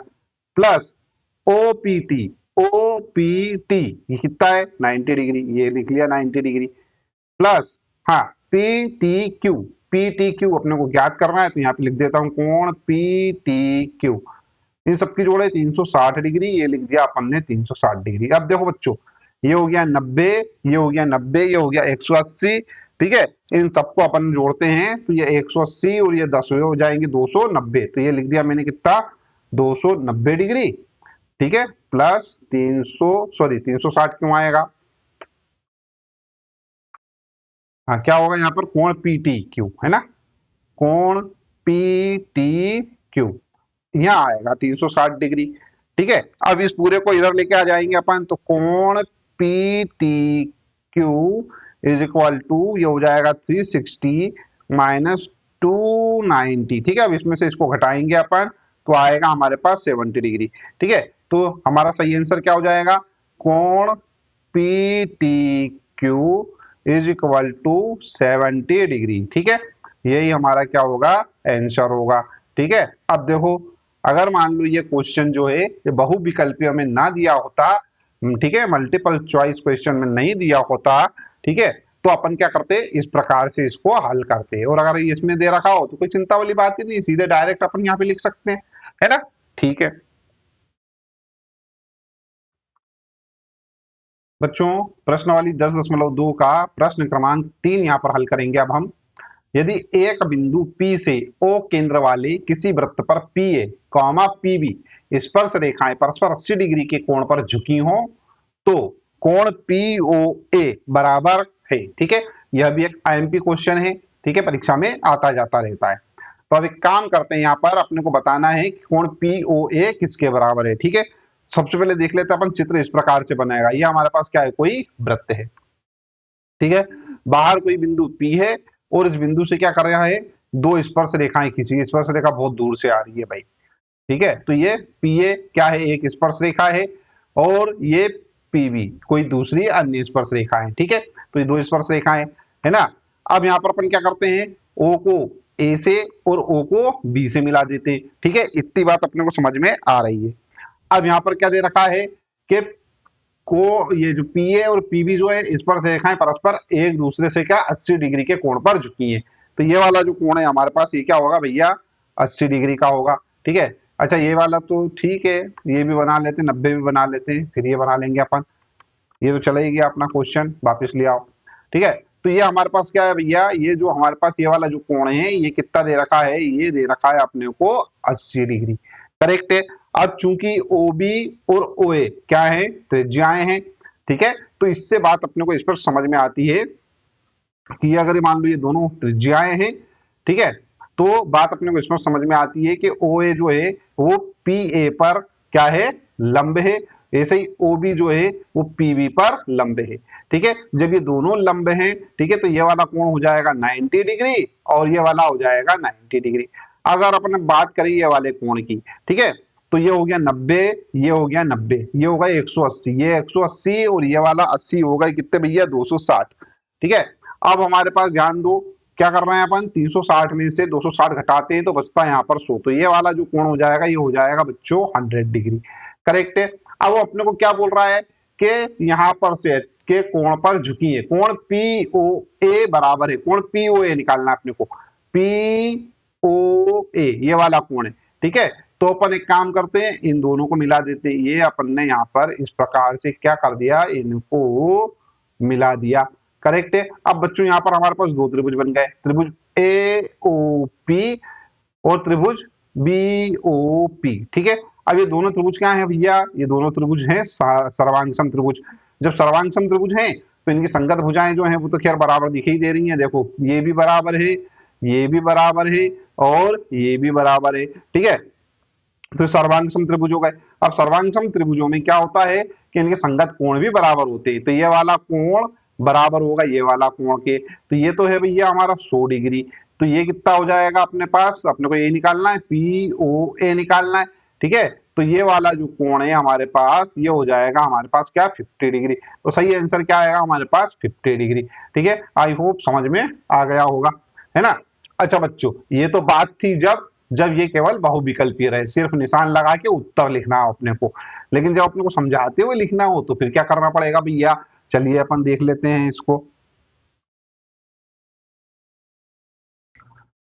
प्लस ओपीटी, ओपीटी ये कितना है 90 डिग्री, ये लिख लिया 90 डिग्री, प्लस हाँ पीटीक्यू, पीटीक्यू अपने को ज्ञात करना है तो यहाँ पे लिख देता हूं कोण पीटीक्यू, इन सबकी जोड़े 360 डिग्री, ये लिख दिया अपन ने 360 डिग्री। अब देखो बच्चों, ये हो गया 90, ये हो गया 90, ये हो गया 180, ठीक है, इन सबको अपन जोड़ते हैं तो ये 180 और ये 10 हो जाएंगे 290, तो ये लिख दिया मैंने कितना 290 डिग्री, ठीक है, प्लस 360 क्यों आएगा, हाँ क्या होगा यहाँ पर कोण पीटी क्यू है ना, कोण पीटी क्यू यहाँ आएगा 360 डिग्री, ठीक है। अब इस पूरे को इधर लेके आ जाएंगे अपन, तो कोण P T Q is equal to ये हो जाएगा 360 माइनस 290, ठीक है। अब इसमें से इसको घटाएंगे अपन तो आएगा हमारे पास 70 डिग्री, ठीक है। तो हमारा सही आंसर क्या हो जाएगा, कोण P T Q is equal to 70 degree, ठीक है। यही हमारा क्या होगा आंसर होगा, ठीक है। अब देखो अगर मान लो ये क्वेश्चन जो है ये बहुविकल्पीय में ना दिया होता, ठीक है, मल्टीपल चॉइस क्वेश्चन में नहीं दिया होता, ठीक है, तो अपन क्या करते इस प्रकार से इसको हल करते, और अगर इसमें दे रखा हो तो कोई चिंता वाली बात ही नहीं, सीधे डायरेक्ट अपन यहाँ पे लिख सकते हैं, है ना, ठीक है। बच्चों प्रश्नावली 10.2 का प्रश्न क्रमांक 3 यहाँ पर हल करेंगे अब हम। यदि एक बिंदु P से O केंद्र वाले किसी वृत्त पर PA, PB स्पर्श रेखाएं परस्पर 80 डिग्री के कोण पर झुकी हों तो कोण POA बराबर है, ठीक है। यह भी एक IMP क्वेश्चन है, ठीक है, परीक्षा में आता जाता रहता है। तो अब एक काम करते हैं, यहाँ पर अपने को बताना है कि कोण POA किसके बराबर है, ठीक है। सबसे पहले देख लेते हैं अपन, चित्र इस प्रकार से बनेगा, ये हमारे पास क्या है कोई वृत्त है, ठीक है, बाहर कोई बिंदु P है और इस बिंदु से क्या कर रहा है दो स्पर्श रेखाएं खींची, स्पर्श रेखा बहुत दूर से आ रही है भाई, ठीक है। तो ये PA क्या है एक स्पर्श रेखा है और ये PB कोई दूसरी अन्य स्पर्श रेखा है, ठीक है। तो ये दो स्पर्श रेखाएं है ना। अब यहाँ पर अपन क्या करते हैं O को A से और O को B से मिला देते हैं, ठीक है, इतनी बात अपने को समझ में आ रही है। अब यहाँ पर क्या दे रखा है कि को ये जो PA और PB जो है स्पर्श रेखाएं परस्पर एक दूसरे से क्या 80 डिग्री के कोण पर झुकी हैं, तो ये वाला जो कोण है हमारे पास ये क्या होगा भैया 80 डिग्री का होगा, ठीक है। अच्छा ये वाला तो ठीक है, ये भी बना लेते हैं, 90 भी बना लेते हैं, फिर ये बना लेंगे अपन, ये तो चला ही गया अपना क्वेश्चन, वापिस ले आओ, ठीक है। तो ये हमारे पास क्या है भैया, ये जो हमारे पास ये वाला जो कोण है ये कितना दे रखा है, ये दे रखा है अपने को 80 डिग्री, करेक्ट है। अब चूंकि OB और OA क्या है त्रिज्याएं हैं, ठीक है, तो इससे बात अपने को इस पर समझ में आती है कि अगर मान लो ये दोनों त्रिज्याएं हैं, ठीक है, तो बात अपने को इसमें समझ में आती है कि OA जो है वो PA पर क्या है लंब है, ऐसे ही OB जो है वो PB पर लंब है, ठीक है। जब ये दोनों लंब हैं, ठीक है, तो ये वाला कोण हो जाएगा 90 डिग्री और ये वाला हो जाएगा 90 डिग्री। अगर अपन बात करें ये वाले कोण की, ठीक है, तो ये हो गया 90, ये हो गया 90, ये होगा 180, ये 180 और ये वाला 80 होगा कितने भैया 260, ठीक है। अब हमारे पास ध्यान दो क्या कर रहे हैं अपन 360 में से 260 घटाते हैं तो बचता है यहाँ पर 100, तो ये वाला जो कोण हो जाएगा ये हो जाएगा बच्चों 100 डिग्री, करेक्ट है। अब वो अपने को क्या बोल रहा है कि यहाँ पर से के कोण पर झुकी है, कोण POA बराबर है, कोण POA निकालना है अपने को, POA ये वाला कोण है, ठीक है। तो अपन एक काम करते हैं इन दोनों को मिला देते हैं, ये अपन ने यहाँ पर इस प्रकार से क्या कर दिया इनको मिला दिया, करेक्ट है। अब बच्चों यहाँ पर हमारे पास दो त्रिभुज बन गए, त्रिभुज AOP और त्रिभुज BOP, ठीक है। अब ये दोनों त्रिभुज क्या है भैया, ये दोनों त्रिभुज हैं सर्वांग त्रिभुज। जब सर्वांग त्रिभुज हैं तो इनकी संगत भुजाएं जो हैं वो तो खैर बराबर दिखाई दे रही हैं, देखो ये भी बराबर है, ये भी बराबर है और ये भी बराबर है, ठीक है। तो सर्वांग त्रिभुज हो गए। अब सर्वांग त्रिभुजों में क्या होता है कि इनके संगत कोण भी बराबर होते हैं, तो ये वाला कोण बराबर होगा ये वाला कोण के, तो ये तो है भैया हमारा 100 डिग्री, तो ये कितना हो जाएगा अपने पास, अपने को ये निकालना है POA निकालना है, ठीक है। तो ये वाला जो कोण है हमारे पास ये हो जाएगा हमारे पास क्या 50 डिग्री, तो सही आंसर क्या आएगा हमारे पास 50 डिग्री, ठीक है। आई होप समझ में आ गया होगा, है ना। अच्छा बच्चों ये तो बात थी जब जब ये केवल बहुविकल्पीय रहे, सिर्फ निशान लगा के उत्तर लिखना हो अपने को। लेकिन जब अपने को समझाते हुए लिखना हो तो फिर क्या करना पड़ेगा भैया, चलिए अपन देख लेते हैं इसको।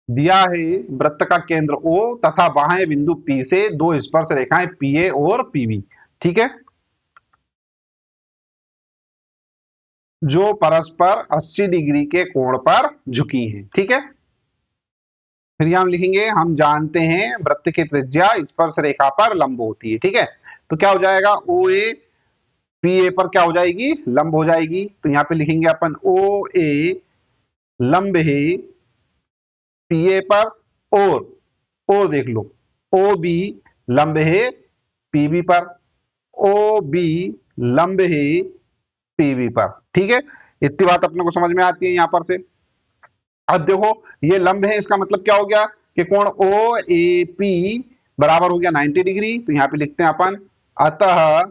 दिया है वृत्त का केंद्र O तथा बाह्य बिंदु P से दो स्पर्श रेखाएं PA और PB, ठीक है, जो परस्पर 80 डिग्री के कोण पर झुकी हैं, ठीक है। फिर यहाँ हम लिखेंगे, हम जानते हैं वृत्त की त्रिज्या स्पर्श रेखा पर लंब होती है, ठीक है। तो क्या हो जाएगा, ओ ए पी ए पर क्या हो जाएगी, लंब हो जाएगी। तो यहाँ पे लिखेंगे अपन ओ ए लंब है पी ए पर, और देख लो ओ बी लंब है पी बी पर, ओ बी लंब है पी बी पर, ठीक है। इतनी बात अपने को समझ में आती है यहाँ पर से। अब देखो ये लंब है, इसका मतलब क्या हो गया कि कोण ओ ए पी बराबर हो गया 90 डिग्री। तो यहाँ पे लिखते हैं अपन, अतः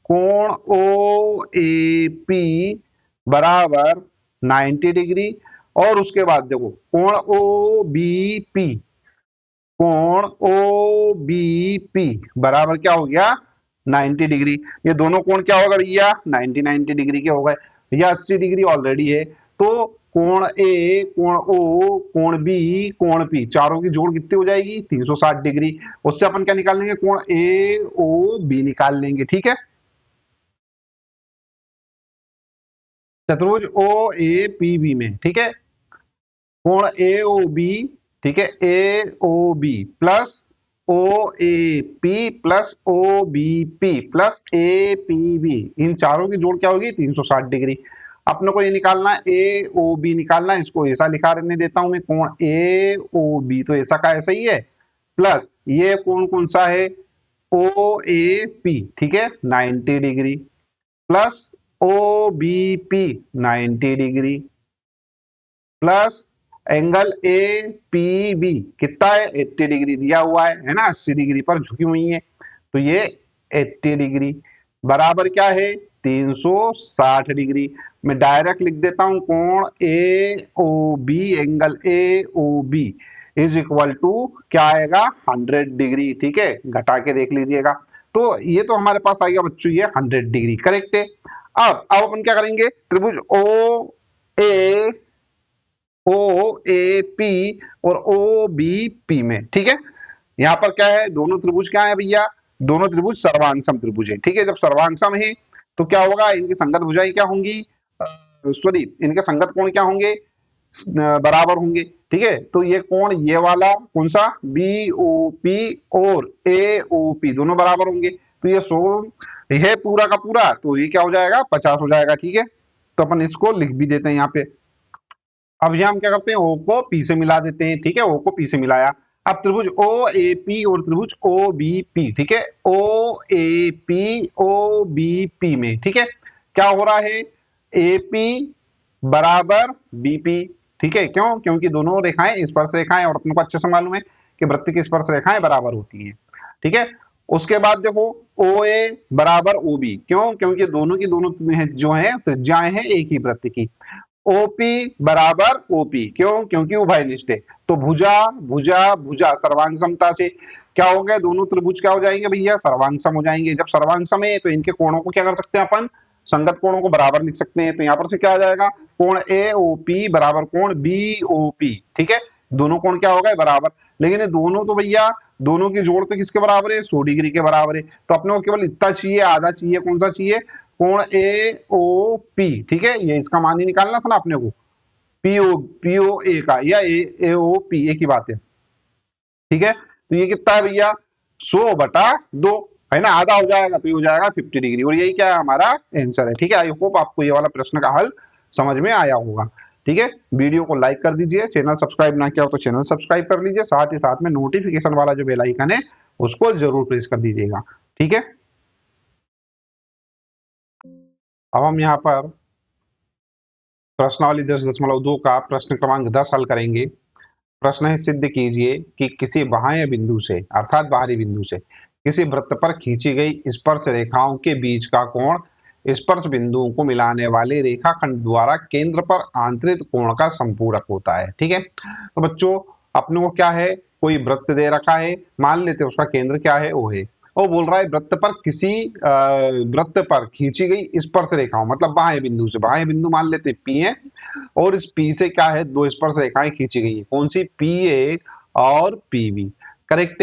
कोण ओ ए पी बराबर 90 डिग्री। और उसके बाद देखो कोण ओ बी पी, कोण ओ बी पी बराबर क्या हो गया 90 डिग्री। ये दोनों कोण क्या होगा भैया, 90 डिग्री के हो गए। भैया 80 डिग्री ऑलरेडी है, तो कोण ए, कोण ओ, कोण बी, कोण पी, चारों की जोड़ कितनी हो जाएगी 360 डिग्री। उससे अपन क्या निकाल लेंगे, कोण ए ओ बी निकाल लेंगे, ठीक है। चतुर्भुज ओ ए पी बी में, ठीक है, कोण ए ओ बी, ठीक है, A O B plus O A P plus O B P plus A P B, इन चारों की जोड़ क्या होगी 360 डिग्री। अपने को ये निकालना है ए ओ बी निकालना है, इसको ऐसा लिखा रहने देता हूं मैं, कोण ए ओ बी तो ऐसा का ऐसा ही है, प्लस ये कोण कौन सा है ओ ए पी, ठीक है 90 degree, plus O B P 90 degree, plus angle A P B कितना है 80 डिग्री दिया हुआ है ना, 80 डिग्री पर झुकी हुई है, तो ये 80 डिग्री बराबर क्या है 360 डिग्री। मैं डायरेक्ट लिख देता हूं, कोण A O B angle A O B is equal to क्या आएगा 100 डिग्री, ठीक है, घटा के देख लीजिएगा। तो ये तो हमारे पास आएगा बच्चों ये 100 डिग्री, करेक्ट है। अब अपन क्या करेंगे, त्रिभुज ओ ए, ओ ए पी और ओ बी पी में, ठीक है। यहां पर क्या है, दोनों त्रिभुज क्या है भैया, दोनों त्रिभुज सर्वांगसम त्रिभुज है, ठीक है। जब सर्वांगसम है तो क्या होगा, इनकी संगत भुजाएं क्या होंगी, सॉरी इनके संगत कोण क्या होंगे, बराबर होंगे, ठीक है। तो ये कोण ये वाला कौन सा बी ओ पी और ए ओ पी दोनों बराबर होंगे, तो ये 100 है पूरा का पूरा, तो ये क्या हो जाएगा 50 हो जाएगा, ठीक है। तो अपन इसको लिख भी देते हैं यहाँ पे। अब यहां हम क्या करते हैं, ओ को पी से मिला देते हैं, ठीक है, ओ को पी से मिलाया। अब त्रिभुज ओ ए पी और त्रिभुज ओ बी पी, ठीक है, O A P O B P में, ठीक है, क्या हो रहा है ए पी बराबर बीपी, ठीक है, क्यों, क्योंकि दोनों रेखाएं स्पर्श रेखाएं और अपने को अच्छे से मालूम है कि वृत्त की स्पर्श रेखाएं बराबर होती हैं, ठीक है। उसके बाद देखो ओ ए बराबर ओ बी, क्यों, क्योंकि दोनों की दोनों जो है त्रिज्याएं हैं एक ही वृत्त की। ओपी बराबर ओपी, क्यों, क्योंकि उभयनिष्ठ है। तो भुजा भुजा भुजा सर्वांग समता से क्या हो गए, दोनों त्रिभुज क्या हो जाएंगे भैया सर्वांग सम हो जाएंगे। जब सर्वांग सम है तो इनके कोणों को क्या कर सकते हैं अपन, संगत कोणों को बराबर लिख सकते हैं। तो यहां पर से क्या आ जाएगा, कोण ए ओ पी बराबर कोण बी ओ पी, ठीक है, दोनों कोण क्या हो गए बराबर। लेकिन ये दोनों तो भैया दोनों की जोड़ तो किसके बराबर है 100 डिग्री के बराबर है। तो अपने को केवल इतना चाहिए, आधा चाहिए, कौन सा चाहिए, कोण ए ओ पी, ठीक है, ये इसका मान ही निकालना था ना अपने को, पीओ ए का या ए ओ पी ए की बात है, ठीक है। तो ये कितना है भैया 100/2 है ना, आधा हो जाएगा तो ये हो जाएगा 50 डिग्री, और यही क्या है हमारा आंसर है, ठीक है। आई होप आपको ये वाला प्रश्न का हल समझ में आया होगा, ठीक है। वीडियो को लाइक कर दीजिए, चैनल सब्सक्राइब ना किया हो तो चैनल सब्सक्राइब कर लीजिए, साथ ही साथ में नोटिफिकेशन वाला जो बेल आइकन है उसको जरूर प्रेस कर दीजिएगा, ठीक है। अब हम यहाँ पर प्रश्नावली 10.2 का प्रश्न क्रमांक 10 हल करेंगे। प्रश्न है, सिद्ध कीजिए कि किसी बाह्य बिंदु से अर्थात बाहरी बिंदु से किसी वृत्त पर खींची गई स्पर्श रेखाओं के बीच का कोण स्पर्श बिंदुओं को मिलाने वाले रेखाखंड द्वारा केंद्र पर आंतरिक कोण का संपूरक होता है, ठीक है। तो बच्चों अपने को क्या है, कोई वृत्त दे रखा है, मान लेते हैं उसका केंद्र क्या है, ओ है। वो बोल रहा है वृत्त पर किसी वृत्त पर खींची गई स्पर्श रेखाओं, मतलब बाह्य बिंदु से, बाह्य बिंदु मान लेते हैं पी है, और इस पी से क्या है, दो स्पर्श रेखाएं खींची गई है, कौन सी, पी ए और पी बी। करेक्ट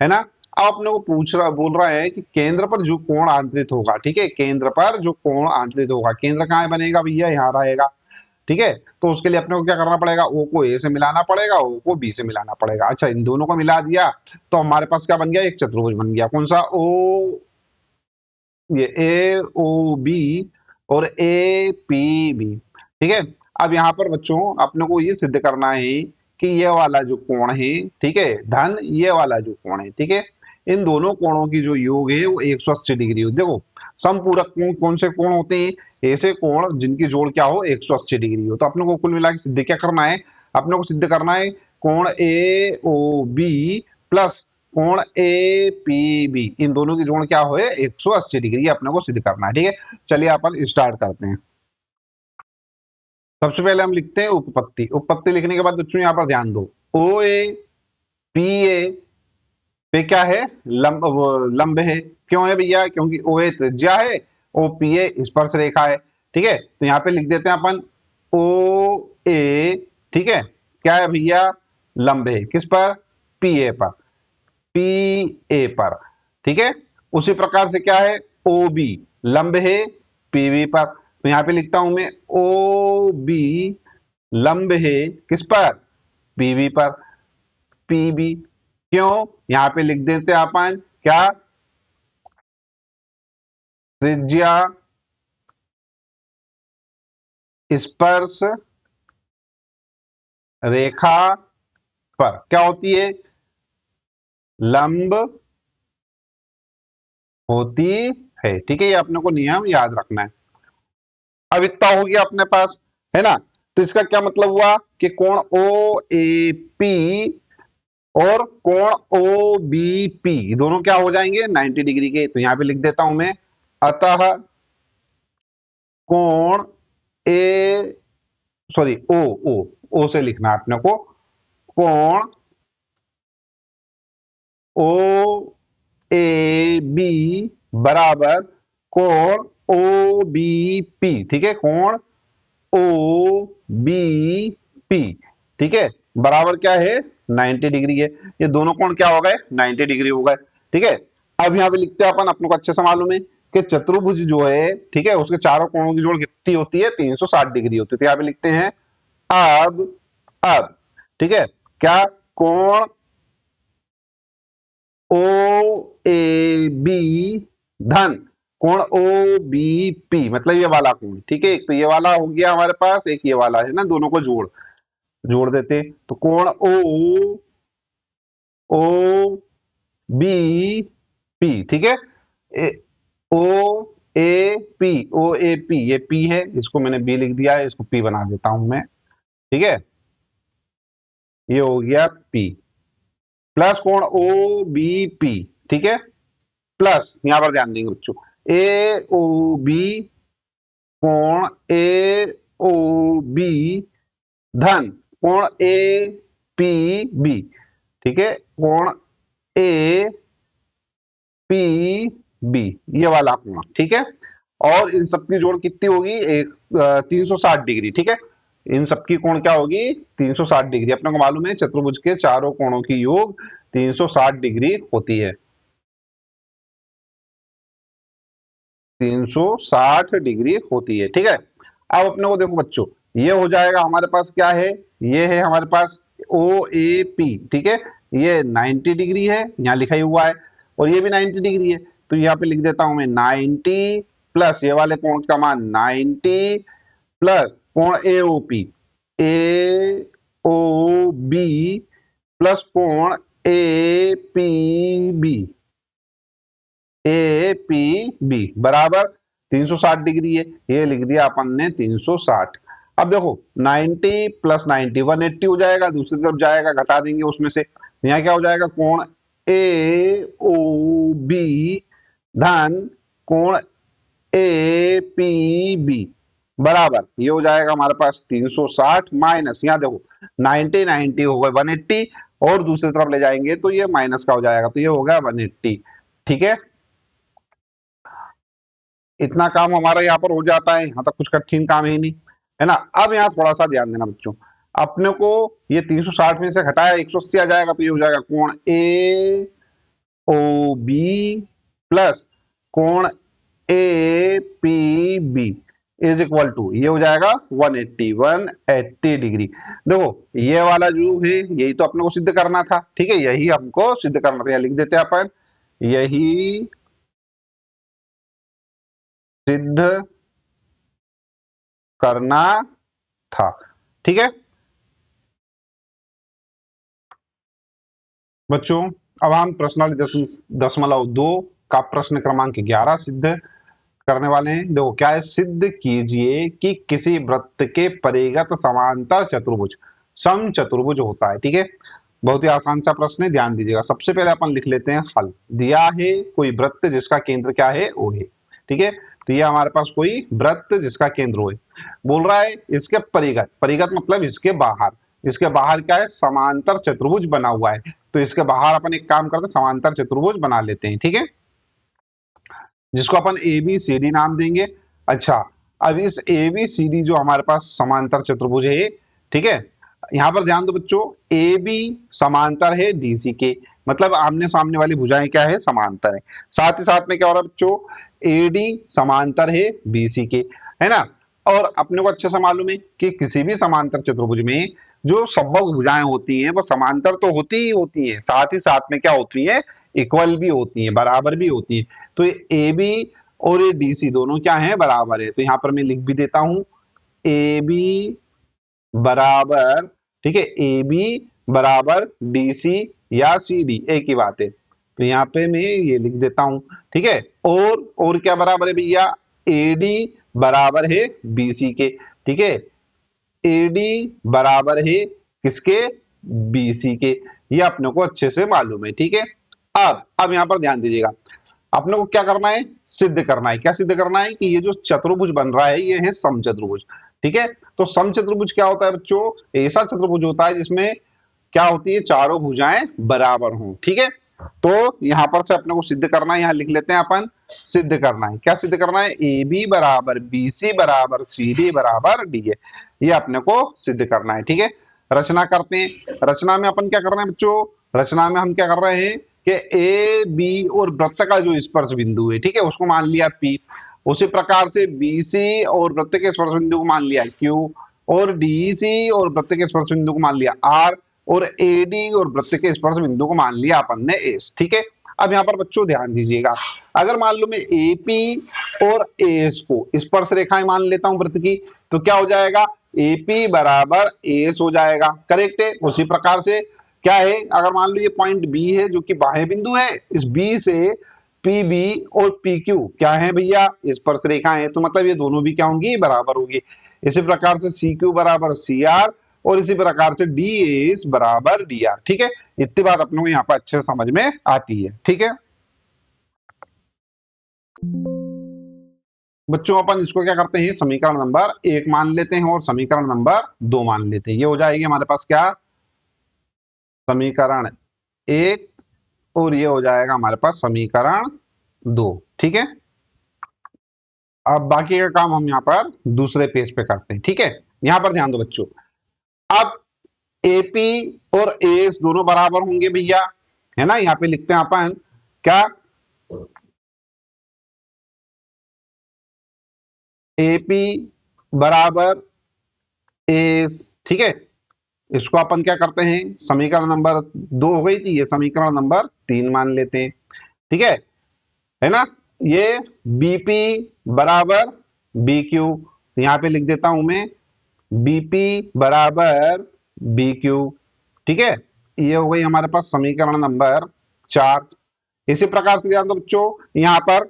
है ना। अब अपने को पूछ रहा, बोल रहा है कि केंद्र पर जो कोण आंतरित होगा, ठीक है, केंद्र पर जो कोण आंतरित होगा, केंद्र कहाँ बनेगा भैया, यहाँ रहेगा, ठीक है। तो उसके लिए अपने को क्या करना पड़ेगा, ओ को ए से मिलाना पड़ेगा, ओ को बी से मिलाना पड़ेगा। अच्छा, इन दोनों को मिला दिया तो हमारे पास क्या बन गया, एक चतुर्भुज बन गया, कौन सा, ओ, ये ए ओ बी और ए पी बी, ठीक है। अब यहाँ पर बच्चों अपने को ये सिद्ध करना है कि ये वाला जो कोण है, ठीक है, धन ये वाला जो कोण है, ठीक है, इन दोनों कोणों की जो योग है वो 180 डिग्री हो। देखो, समपूरक कोण कौन से कोण होते हैं, ऐसे कोण जिनकी जोड़ क्या हो, 180 डिग्री हो। तो अपने को कुल मिला के सिद्ध क्या करना है, अपने को सिद्ध करना है कोण ए ओ बी प्लस कोण ए पी बी, इन दोनों की जोड़ क्या हो, 180 डिग्री, अपने को सिद्ध करना है, ठीक है। चलिए अपन स्टार्ट करते हैं। सबसे पहले हम लिखते हैं उपपत्ति। उपपत्ति लिखने के बाद बच्चों यहाँ पर ध्यान दो, ओ ए पी ए पे क्या है, लंब, लंब है। क्यों है भैया, क्योंकि ओ ए त्रिज्या है, ओ पी ए स्पर्श रेखा है, ठीक है। तो यहाँ पे लिख देते हैं अपन ओ ए, ठीक है, क्या है भैया, लंब है, किस पर, पी ए पर, पी ए पर, ठीक है। उसी प्रकार से क्या है, ओ बी लंब है पीबी पर। तो यहां पे लिखता हूं मैं ओ बी लंब है किस पर, पीबी पर, पीबी। क्यों, यहां पे लिख देते हैं अपन क्या, त्रिज्या स्पर्श रेखा पर क्या होती है, लंब होती है, ठीक है। ये अपने को नियम याद रखना है। अब इतना हो गया अपने पास, है ना। तो इसका क्या मतलब हुआ कि कोण ओ ए पी और कोण ओ बी पी दोनों क्या हो जाएंगे, 90 डिग्री के। तो यहां पे लिख देता हूं मैं, अतः कोण ए, सॉरी ओ, ओ, ओ से लिखना है अपने को, कोण ओ ए बी बराबर कोण ओ बी पी, ठीक है, कोण ओ बी पी, ठीक है, बराबर क्या है, 90 डिग्री है। ये दोनों कोण क्या हो गए, 90 डिग्री हो गए, ठीक है। अब यहां पे लिखते हैं अपन, अपने को अच्छे से मालूम है कि चतुर्भुज जो है, ठीक है, उसके चारों कोणों की जोड़ कितनी होती है, 360 डिग्री होती है। तो यहां पे लिखते हैं अब, अब, ठीक है, क्या, कोण ओ ए बी धन कोण ओ बी पी, मतलब ये वाला कोण, ठीक है। एक तो ये वाला हो गया हमारे पास, एक ये वाला है ना, दोनों को जोड़ जोड़ देते। तो कोण ओ ओ बी पी, ठीक है, A, O A P, O A P, ये पी है, इसको मैंने बी लिख दिया है, इसको पी बना देता हूं मैं, ठीक है। ये हो गया पी प्लस कोण ओ बी पी, ठीक है, प्लस यहां पर ध्यान देंगे बच्चों, ए ओ बी कोण ए ओ बी धन कोण ए पी बी, ठीक है, कोण ए पी बी, ये वाला कोण, ठीक है। और इन सबकी जोड़ कितनी होगी, एक 360 डिग्री, ठीक है। इन सबकी कोण क्या होगी, 360 डिग्री। अपने को मालूम है चतुर्भुज के चारों कोणों की योग 360 डिग्री होती है, 360 डिग्री होती है, ठीक है। अब अपने को देखो बच्चों, ये हो जाएगा हमारे पास क्या है, ये है हमारे पास ओ ए पी, ठीक है, ये 90 डिग्री है, यहाँ लिखा ही हुआ है, और ये भी 90 डिग्री है। तो यहाँ पे लिख देता हूं मैं 90 प्लस ये वाले कोण का मान 90 प्लस कोण A O P, A O B plus कोण A P B, A P B बराबर 360 डिग्री है। ये लिख दिया अपन ने 360। अब देखो 90 प्लस 90 180 हो जाएगा, दूसरी तरफ जाएगा, घटा देंगे उसमें से, यहाँ क्या हो जाएगा, कोण ए ओ बी धन कोण ए पी बी बराबर, ये हो जाएगा हमारे पास 360 माइनस, यहाँ देखो 90 90 हो गए 180, और दूसरी तरफ ले जाएंगे तो ये माइनस का हो जाएगा, तो ये हो गया 180। ठीक है, इतना काम हमारा यहाँ पर हो जाता है, यहाँ तक कुछ कठिन काम है ही नहीं, है ना। अब यहाँ थोड़ा सा ध्यान देना बच्चों, अपने को ये 360 में से घटाया 180 आ जाएगा, तो ये हो जाएगा कोण ए ओ बी प्लस कोण A P B is equal to, ये हो जाएगा 180 डिग्री। देखो ये वाला जो है यही तो अपने को सिद्ध करना था, ठीक है, यही हमको सिद्ध करना था, लिख देते हैं अपन, यही सिद्ध करना था। ठीक है बच्चों, अब हम प्रश्नावली 10.2 का प्रश्न क्रमांक 11 सिद्ध करने वाले हैं। देखो क्या है, सिद्ध कीजिए कि किसी वृत्त के परिगत समांतर चतुर्भुज समचतुर्भुज होता है। ठीक है, बहुत ही आसान सा प्रश्न है, ध्यान दीजिएगा। सबसे पहले अपन लिख लेते हैं हल। दिया है कोई वृत्त जिसका केंद्र क्या है, ओ है। ठीक है, तो ये हमारे पास कोई वृत्त जिसका केंद्र ओ है, बोल रहा है इसके परिगत, परिगत मतलब इसके बाहर, इसके बाहर क्या है, समांतर चतुर्भुज बना हुआ है। तो इसके बाहर अपन एक काम करते हैं, समांतर चतुर्भुज बना लेते हैं। ठीक है, जिसको अपन ए बी सी डी नाम देंगे। अच्छा, अब इस ए बी सी डी जो हमारे पास समांतर चतुर्भुज है, ठीक है, यहां पर ध्यान दो बच्चों, ए बी समांतर है डी सी के, मतलब आमने सामने वाली भुजाएं क्या है, समांतर है। साथ ही साथ में क्या हो रहा है बच्चों, ए डी समांतर है बी सी के, है ना। और अपने को अच्छे से मालूम है कि किसी भी समांतर चतुर्भुज में जो संभव भुजाएं होती हैं वो समांतर तो होती ही होती हैं, साथ ही साथ में क्या होती है, इक्वल भी होती है, बराबर भी होती है। तो ये ए बी और ये डी सी दोनों क्या है, बराबर है। तो यहां पर मैं लिख भी देता हूं, ए बी बराबर, ठीक है, ए बी बराबर डी सी या सी डी, एक ही बात है। तो यहाँ पे मैं ये लिख देता हूं, ठीक है। और क्या बराबर है भैया, ए डी बराबर है बी सी के, ठीक है, ए डी बराबर है किसके, बी सी के, ये अपने को अच्छे से मालूम है। ठीक है, अब यहां पर ध्यान दीजिएगा, अपने को क्या करना है, सिद्ध करना है। क्या सिद्ध करना है कि ये जो चतुर्भुज बन रहा है ये है समचतुर्भुज। ठीक है, तो समचतुर्भुज क्या होता है बच्चों, ऐसा चतुर्भुज होता है जिसमें क्या होती है, चारों भुजाएं बराबर हों। ठीक है, तो यहां पर से अपने को सिद्ध करना है, यहां लिख लेते हैं अपन, सिद्ध करना है। क्या सिद्ध करना है, ए बी बराबर बी सी बराबर सी डी बराबर डी है, ये अपने को सिद्ध करना है। ठीक है, रचना करते हैं। रचना में अपन क्या कर रहे हैं बच्चों, रचना में हम क्या कर रहे हैं कि ए बी और वृत्त का जो स्पर्श बिंदु है, ठीक है, उसको मान लिया पी। उसी प्रकार से बी सी और वृत्त के स्पर्श बिंदु को मान लिया क्यू, और डी सी और वृत्त के स्पर्श बिंदु को मान लिया आर, और एडी और वृत्त के स्पर्श बिंदु को मान लिया अपन ने एस। ठीक है, अब यहाँ पर बच्चों ध्यान दीजिएगा, अगर मान लो मैं एपी और एस को स्पर्श रेखाएं मान लेता हूं वृत्त की, तो क्या हो जाएगा, एपी बराबर एस हो जाएगा। करेक्ट है। उसी प्रकार से क्या है, अगर मान लो ये पॉइंट बी है जो कि बाह्य बिंदु है, इस बी से पी बी और पी क्यू क्या है भैया, स्पर्श रेखाएं हैं, तो मतलब ये दोनों भी क्या होंगी, बराबर होगी। इसी प्रकार से सी क्यू बराबर सी आर, और इसी प्रकार से डी एस बराबर डी आर। ठीक है, इतनी बात अपने को यहाँ पर अच्छे से समझ में आती है। ठीक है बच्चों, अपन इसको क्या करते हैं, समीकरण नंबर 1 मान लेते हैं और समीकरण नंबर 2 मान लेते हैं। ये हो जाएगी हमारे पास क्या, समीकरण 1, और ये हो जाएगा हमारे पास समीकरण 2। ठीक है, अब बाकी का काम हम यहाँ पर दूसरे पेज पे करते हैं। ठीक है, यहां पर ध्यान दो बच्चों, अब एपी और एस दोनों बराबर होंगे भैया, है ना। यहाँ पे लिखते हैं अपन क्या, एपी बराबर एस। ठीक है, इसको अपन क्या करते हैं, समीकरण नंबर 2 हो गई थी, ये समीकरण नंबर 3 मान लेते हैं। ठीक है ना। ये बीपी बराबर बी क्यू, यहां पे लिख देता हूं मैं बीपी बराबर बी क्यू। ठीक है, ये हो गई हमारे पास समीकरण नंबर 4। इसी प्रकार से ध्यान दो बच्चों, यहां पर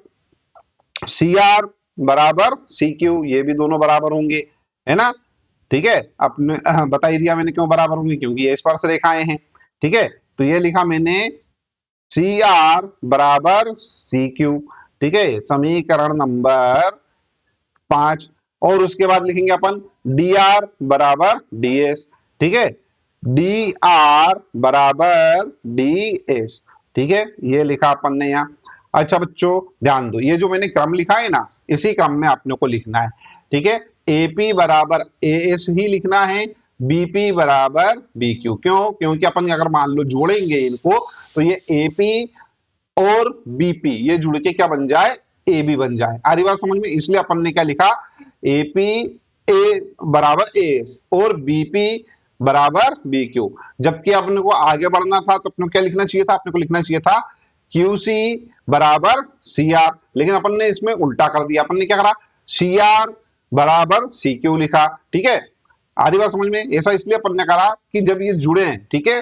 सी आर बराबर सी क्यू, ये भी दोनों बराबर होंगे, है ना। ठीक है, अपने बता ही दिया मैंने क्यों बराबर होंगे, क्योंकि ये स्पर्श रेखाएं हैं। ठीक है, तो ये लिखा मैंने सी आर बराबर सी क्यू। ठीक है, समीकरण नंबर 5। और उसके बाद लिखेंगे अपन डी आर बराबर डी एस। ठीक है, डी आर बराबर डी एस। ठीक है, ये लिखा अपन ने यहाँ। अच्छा बच्चों ध्यान दो, ये जो मैंने क्रम लिखा है ना, इसी क्रम में आपने को लिखना है। ठीक है, एपी बराबर ए एस ही लिखना है, बीपी बराबर बी क्यू। क्यों? क्योंकि अपन अगर मान लो जोड़ेंगे इनको, तो ये एपी और बीपी ये जुड़ के क्या बन जाए, ए बी बन जाए। आ रही बात समझ में? इसलिए अपन ने क्या लिखा, एपी ए बराबर ए एस और बीपी बराबर बी क्यू। जबकि अपने को आगे बढ़ना था तो अपने को क्या लिखना चाहिए था, अपने को लिखना चाहिए था क्यू सी बराबर सी आर। लेकिन अपन ने इसमें उल्टा कर दिया, अपन ने क्या करा, सी आर बराबर सी क्यू लिखा। ठीक है, आ रही बात समझ में? ऐसा इसलिए अपन ने करा कि जब ये जुड़े हैं, ठीक है,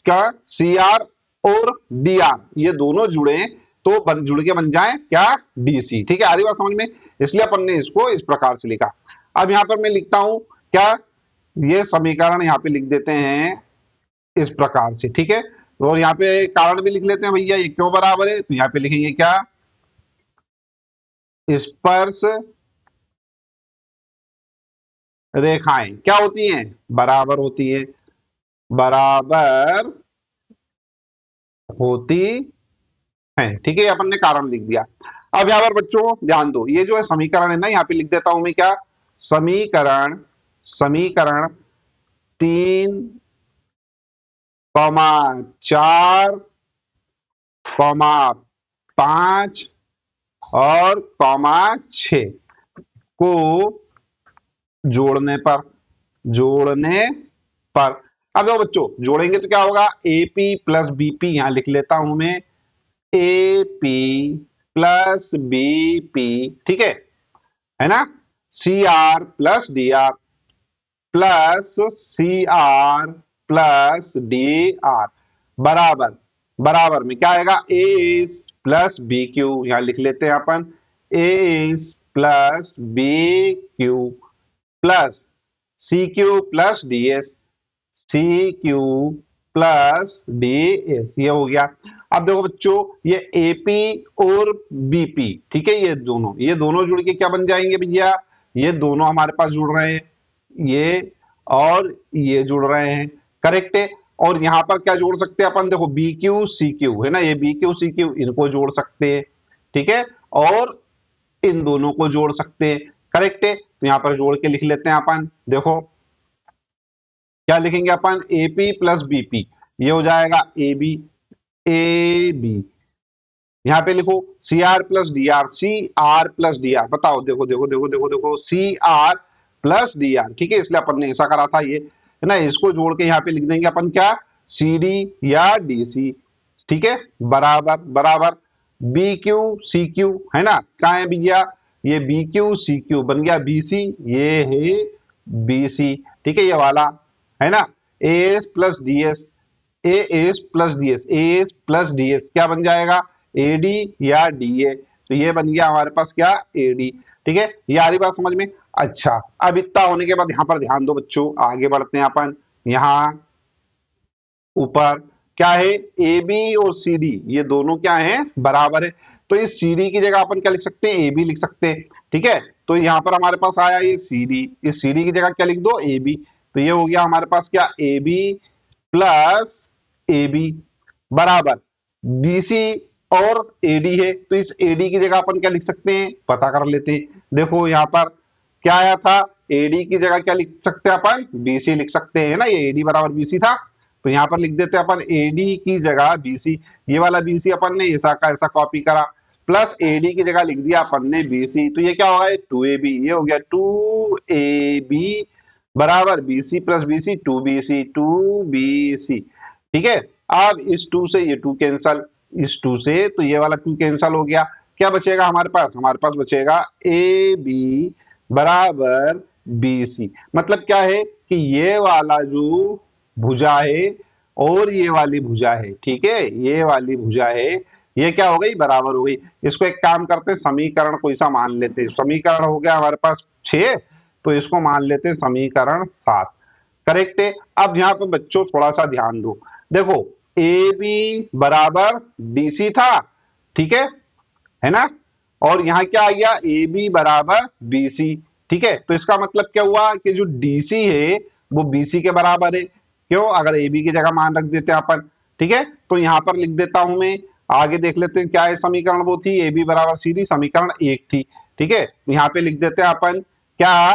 क्या सी आर और डी आर ये दोनों जुड़े तो जुड़ के बन जाए क्या, डीसी। ठीक है, आ रही बात समझ में? इसलिए अपन ने इसको इस प्रकार से लिखा। अब यहां पर मैं लिखता हूं क्या, ये समीकरण यहां पे लिख देते हैं इस प्रकार से। ठीक है, और यहाँ पे कारण भी लिख लेते हैं भैया, ये क्यों बराबर है, तो यहाँ पे लिखेंगे क्या, स्पर्श रेखाएं क्या होती हैं, बराबर होती है, बराबर होती है। ठीक है, अपन ने कारण लिख दिया। अब यहां पर बच्चों ध्यान दो, ये जो है समीकरण है ना, यहाँ पे लिख देता हूं मैं क्या, समीकरण, समीकरण 3, 4, 5 और 6 को जोड़ने पर अब देखो बच्चों, जोड़ेंगे तो क्या होगा, एपी प्लस बीपी यहां लिख लेता हूं मैं, एपी प्लस बीपी। ठीक है ना, C R plus D R plus C R plus D R बराबर, बराबर में क्या आएगा, A S plus B Q. यहां लिख लेते हैं अपन, A S plus B Q plus C Q plus D S, C Q plus D S, ये हो गया। अब देखो बच्चों, ये एपी और बीपी, ठीक है, ये दोनों जुड़ के क्या बन जाएंगे भैया, ये दोनों हमारे पास जुड़ रहे हैं, ये और ये जुड़ रहे हैं, करेक्ट है। और यहां पर क्या जोड़ सकते हैं अपन, देखो बी क्यू सी क्यू है ना, ये बी क्यू सी क्यू इनको जोड़ सकते हैं। ठीक है, और इन दोनों को जोड़ सकते हैं, करेक्ट है। तो यहां पर जोड़ के लिख लेते हैं अपन, देखो क्या लिखेंगे अपन, एपी प्लस बीपी, ये हो जाएगा ए बी, ए बी। यहां पे लिखो C R plus D R, C R plus D R, बताओ, देखो देखो देखो देखो देखो, C R plus D R. ठीक है, इसलिए अपन ने ऐसा करा था, ये है ना, इसको जोड़ के यहाँ पे लिख देंगे अपन क्या, सी डी या डी सी। ठीक है, बराबर, बराबर बी क्यू सी क्यू है ना, कहा है भैया, ये बी क्यू सी क्यू बन गया बी सी, ये है बी सी। ठीक है, ये वाला है ना, ए एस प्लस डी एस, ए एस प्लस डी एस, ए एस प्लस डी एस क्या बन जाएगा, ए डी या डी ए। तो ये बन गया हमारे पास क्या, ए डी। ठीक है, ये आ रही बात समझ में? अच्छा, अब इतना होने के बाद यहां पर ध्यान दो बच्चों, आगे बढ़ते हैं अपन। यहां ऊपर क्या है, ए बी और सी डी ये दोनों क्या है, बराबर है। तो इस सी डी की जगह अपन क्या लिख सकते हैं, ए बी लिख सकते हैं। ठीक है, तो यहां पर हमारे पास आया ये सी डी, इस सी डी की जगह क्या लिख दो, ए बी। तो ये हो गया हमारे पास क्या, A B plus A B बराबर बीसी और एडी है। तो इस एडी की जगह अपन क्या लिख सकते हैं, पता कर लेते हैं। देखो यहां पर क्या आया था, एडी की जगह क्या लिख सकते हैं अपन, बीसी लिख सकते हैं ना, ये एडी बराबर बीसी था। तो यहां पर लिख देते हैं अपन एडी की जगह बीसी, ये वाला बीसी अपन ने ऐसा का ऐसा कॉपी करा, प्लस एडी की जगह लिख दिया अपन ने बीसी। तो ये क्या होगा, टू ए बी, ये हो गया टू ए बी बराबर BC plus BC, two B C, two B C. ठीक है, अब इस टू से ये टू कैंसल, इस टू से तो ये वाला टू कैंसल हो गया, क्या बचेगा हमारे पास, हमारे पास बचेगा ए बी बराबर बी सी। मतलब क्या है कि ये वाला जो भुजा है और ये वाली भुजा है, ठीक है, ये वाली भुजा है, ये क्या हो गई, बराबर हो गई। इसको एक काम करते हैं, समीकरण कोई सा मान लेते हैं, समीकरण हो गया हमारे पास 6, तो इसको मान लेते हैं समीकरण 7, करेक्ट है। अब यहां पर बच्चों थोड़ा सा ध्यान दो, देखो ए बी बराबर डीसी था, ठीक है ना, और यहां क्या आ गया, ए बी बराबर बीसी। ठीक है, तो इसका मतलब क्या हुआ कि जो डीसी है वो बीसी के बराबर है, क्यों? अगर ए बी की जगह मान रख देते हैं अपन, ठीक है, तो यहां पर लिख देता हूं मैं। आगे देख लेते हैं क्या है समीकरण, वो थी ए बी बराबर सी डी, समीकरण 1 थी, ठीक है। यहां पे लिख देते हैं अपन क्या,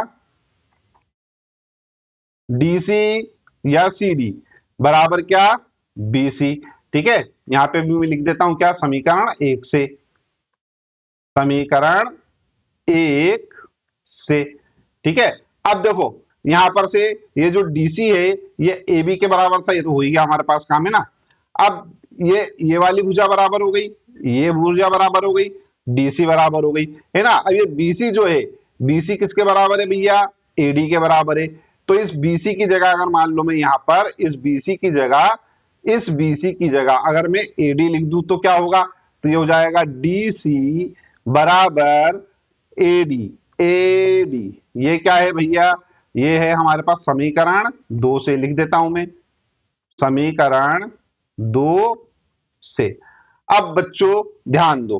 डीसी या सी डी बराबर क्या, बीसी, ठीक है। यहां पे भी मैं लिख देता हूं क्या, समीकरण 1 से, समीकरण 1 से, ठीक है। अब देखो यहां पर से ये जो डीसी है ये ए बी के बराबर था, ये तो हो ही गया हमारे पास, काम है ना। अब ये वाली भुजा बराबर हो गई, ये भुजा बराबर हो गई, डीसी बराबर हो गई, है ना। अब ये बीसी जो है, बीसी किसके बराबर है भैया, एडी के बराबर है। तो इस बीसी की जगह अगर मान लो मैं यहां पर इस बीसी की जगह, इस बीसी की जगह अगर मैं एडी लिख दूं तो क्या होगा, तो ये हो जाएगा डीसी बराबर एडी, एडी ये क्या है भैया, ये है हमारे पास समीकरण 2 से, लिख देता हूं मैं समीकरण 2 से। अब बच्चों ध्यान दो,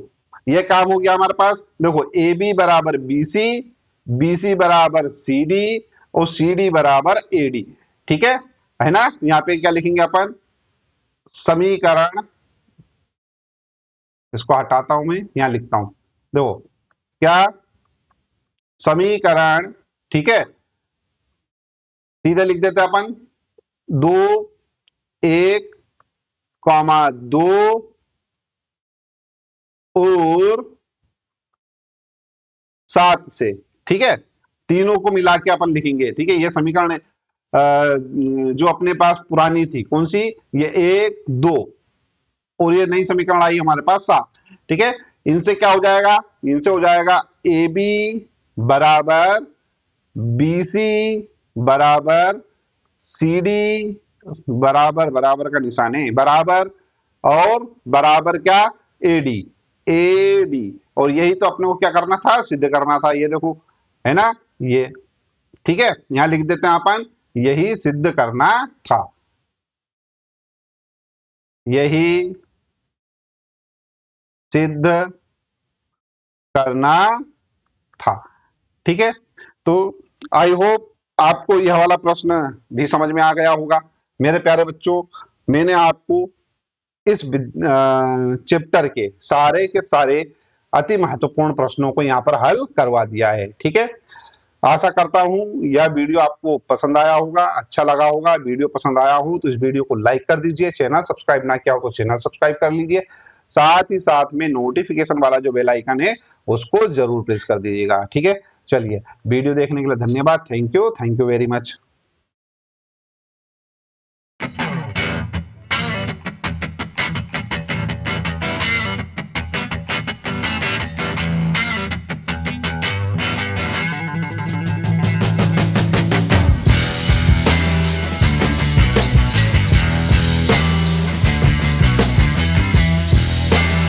ये काम हो गया हमारे पास, देखो ए बी बराबर बीसी, बीसी बराबर सी डी और सी डी बराबर ए डी, ठीक है ना। यहां पे क्या लिखेंगे अपन, समीकरण, इसको हटाता हूं मैं, यहां लिखता हूं, देखो क्या, समीकरण, ठीक है, सीधे लिख देते हैं अपन 2 1 कॉमा 2 और 7 से, ठीक है, तीनों को मिला के अपन लिखेंगे, ठीक है। ये समीकरण जो अपने पास पुरानी थी कौन सी, ये 1 2, और ये नई समीकरण आई हमारे पास 7, ठीक है। इनसे क्या हो जाएगा, इनसे हो जाएगा ए बी बराबर बीसी बराबर सी डी बराबर, बराबर का निशान है बराबर, और बराबर क्या, एडी, एडी, और यही तो अपने को क्या करना था, सिद्ध करना था, ये देखो है ना ये, ठीक है। यहां लिख देते हैं अपन, यही सिद्ध करना था, यही सिद्ध करना था, ठीक है। तो आई होप आपको यह वाला प्रश्न भी समझ में आ गया होगा। मेरे प्यारे बच्चों, मैंने आपको इस चैप्टर के सारे अति महत्वपूर्ण प्रश्नों को यहाँ पर हल करवा दिया है, ठीक है। आशा करता हूं यह वीडियो आपको पसंद आया होगा, अच्छा लगा होगा। वीडियो पसंद आया हो तो इस वीडियो को लाइक कर दीजिए, चैनल सब्सक्राइब ना किया हो तो चैनल सब्सक्राइब कर लीजिए, साथ ही साथ में नोटिफिकेशन वाला जो बेल आइकन है उसको जरूर प्रेस कर दीजिएगा, ठीक है। चलिए, वीडियो देखने के लिए धन्यवाद, थैंक यू वेरी मच।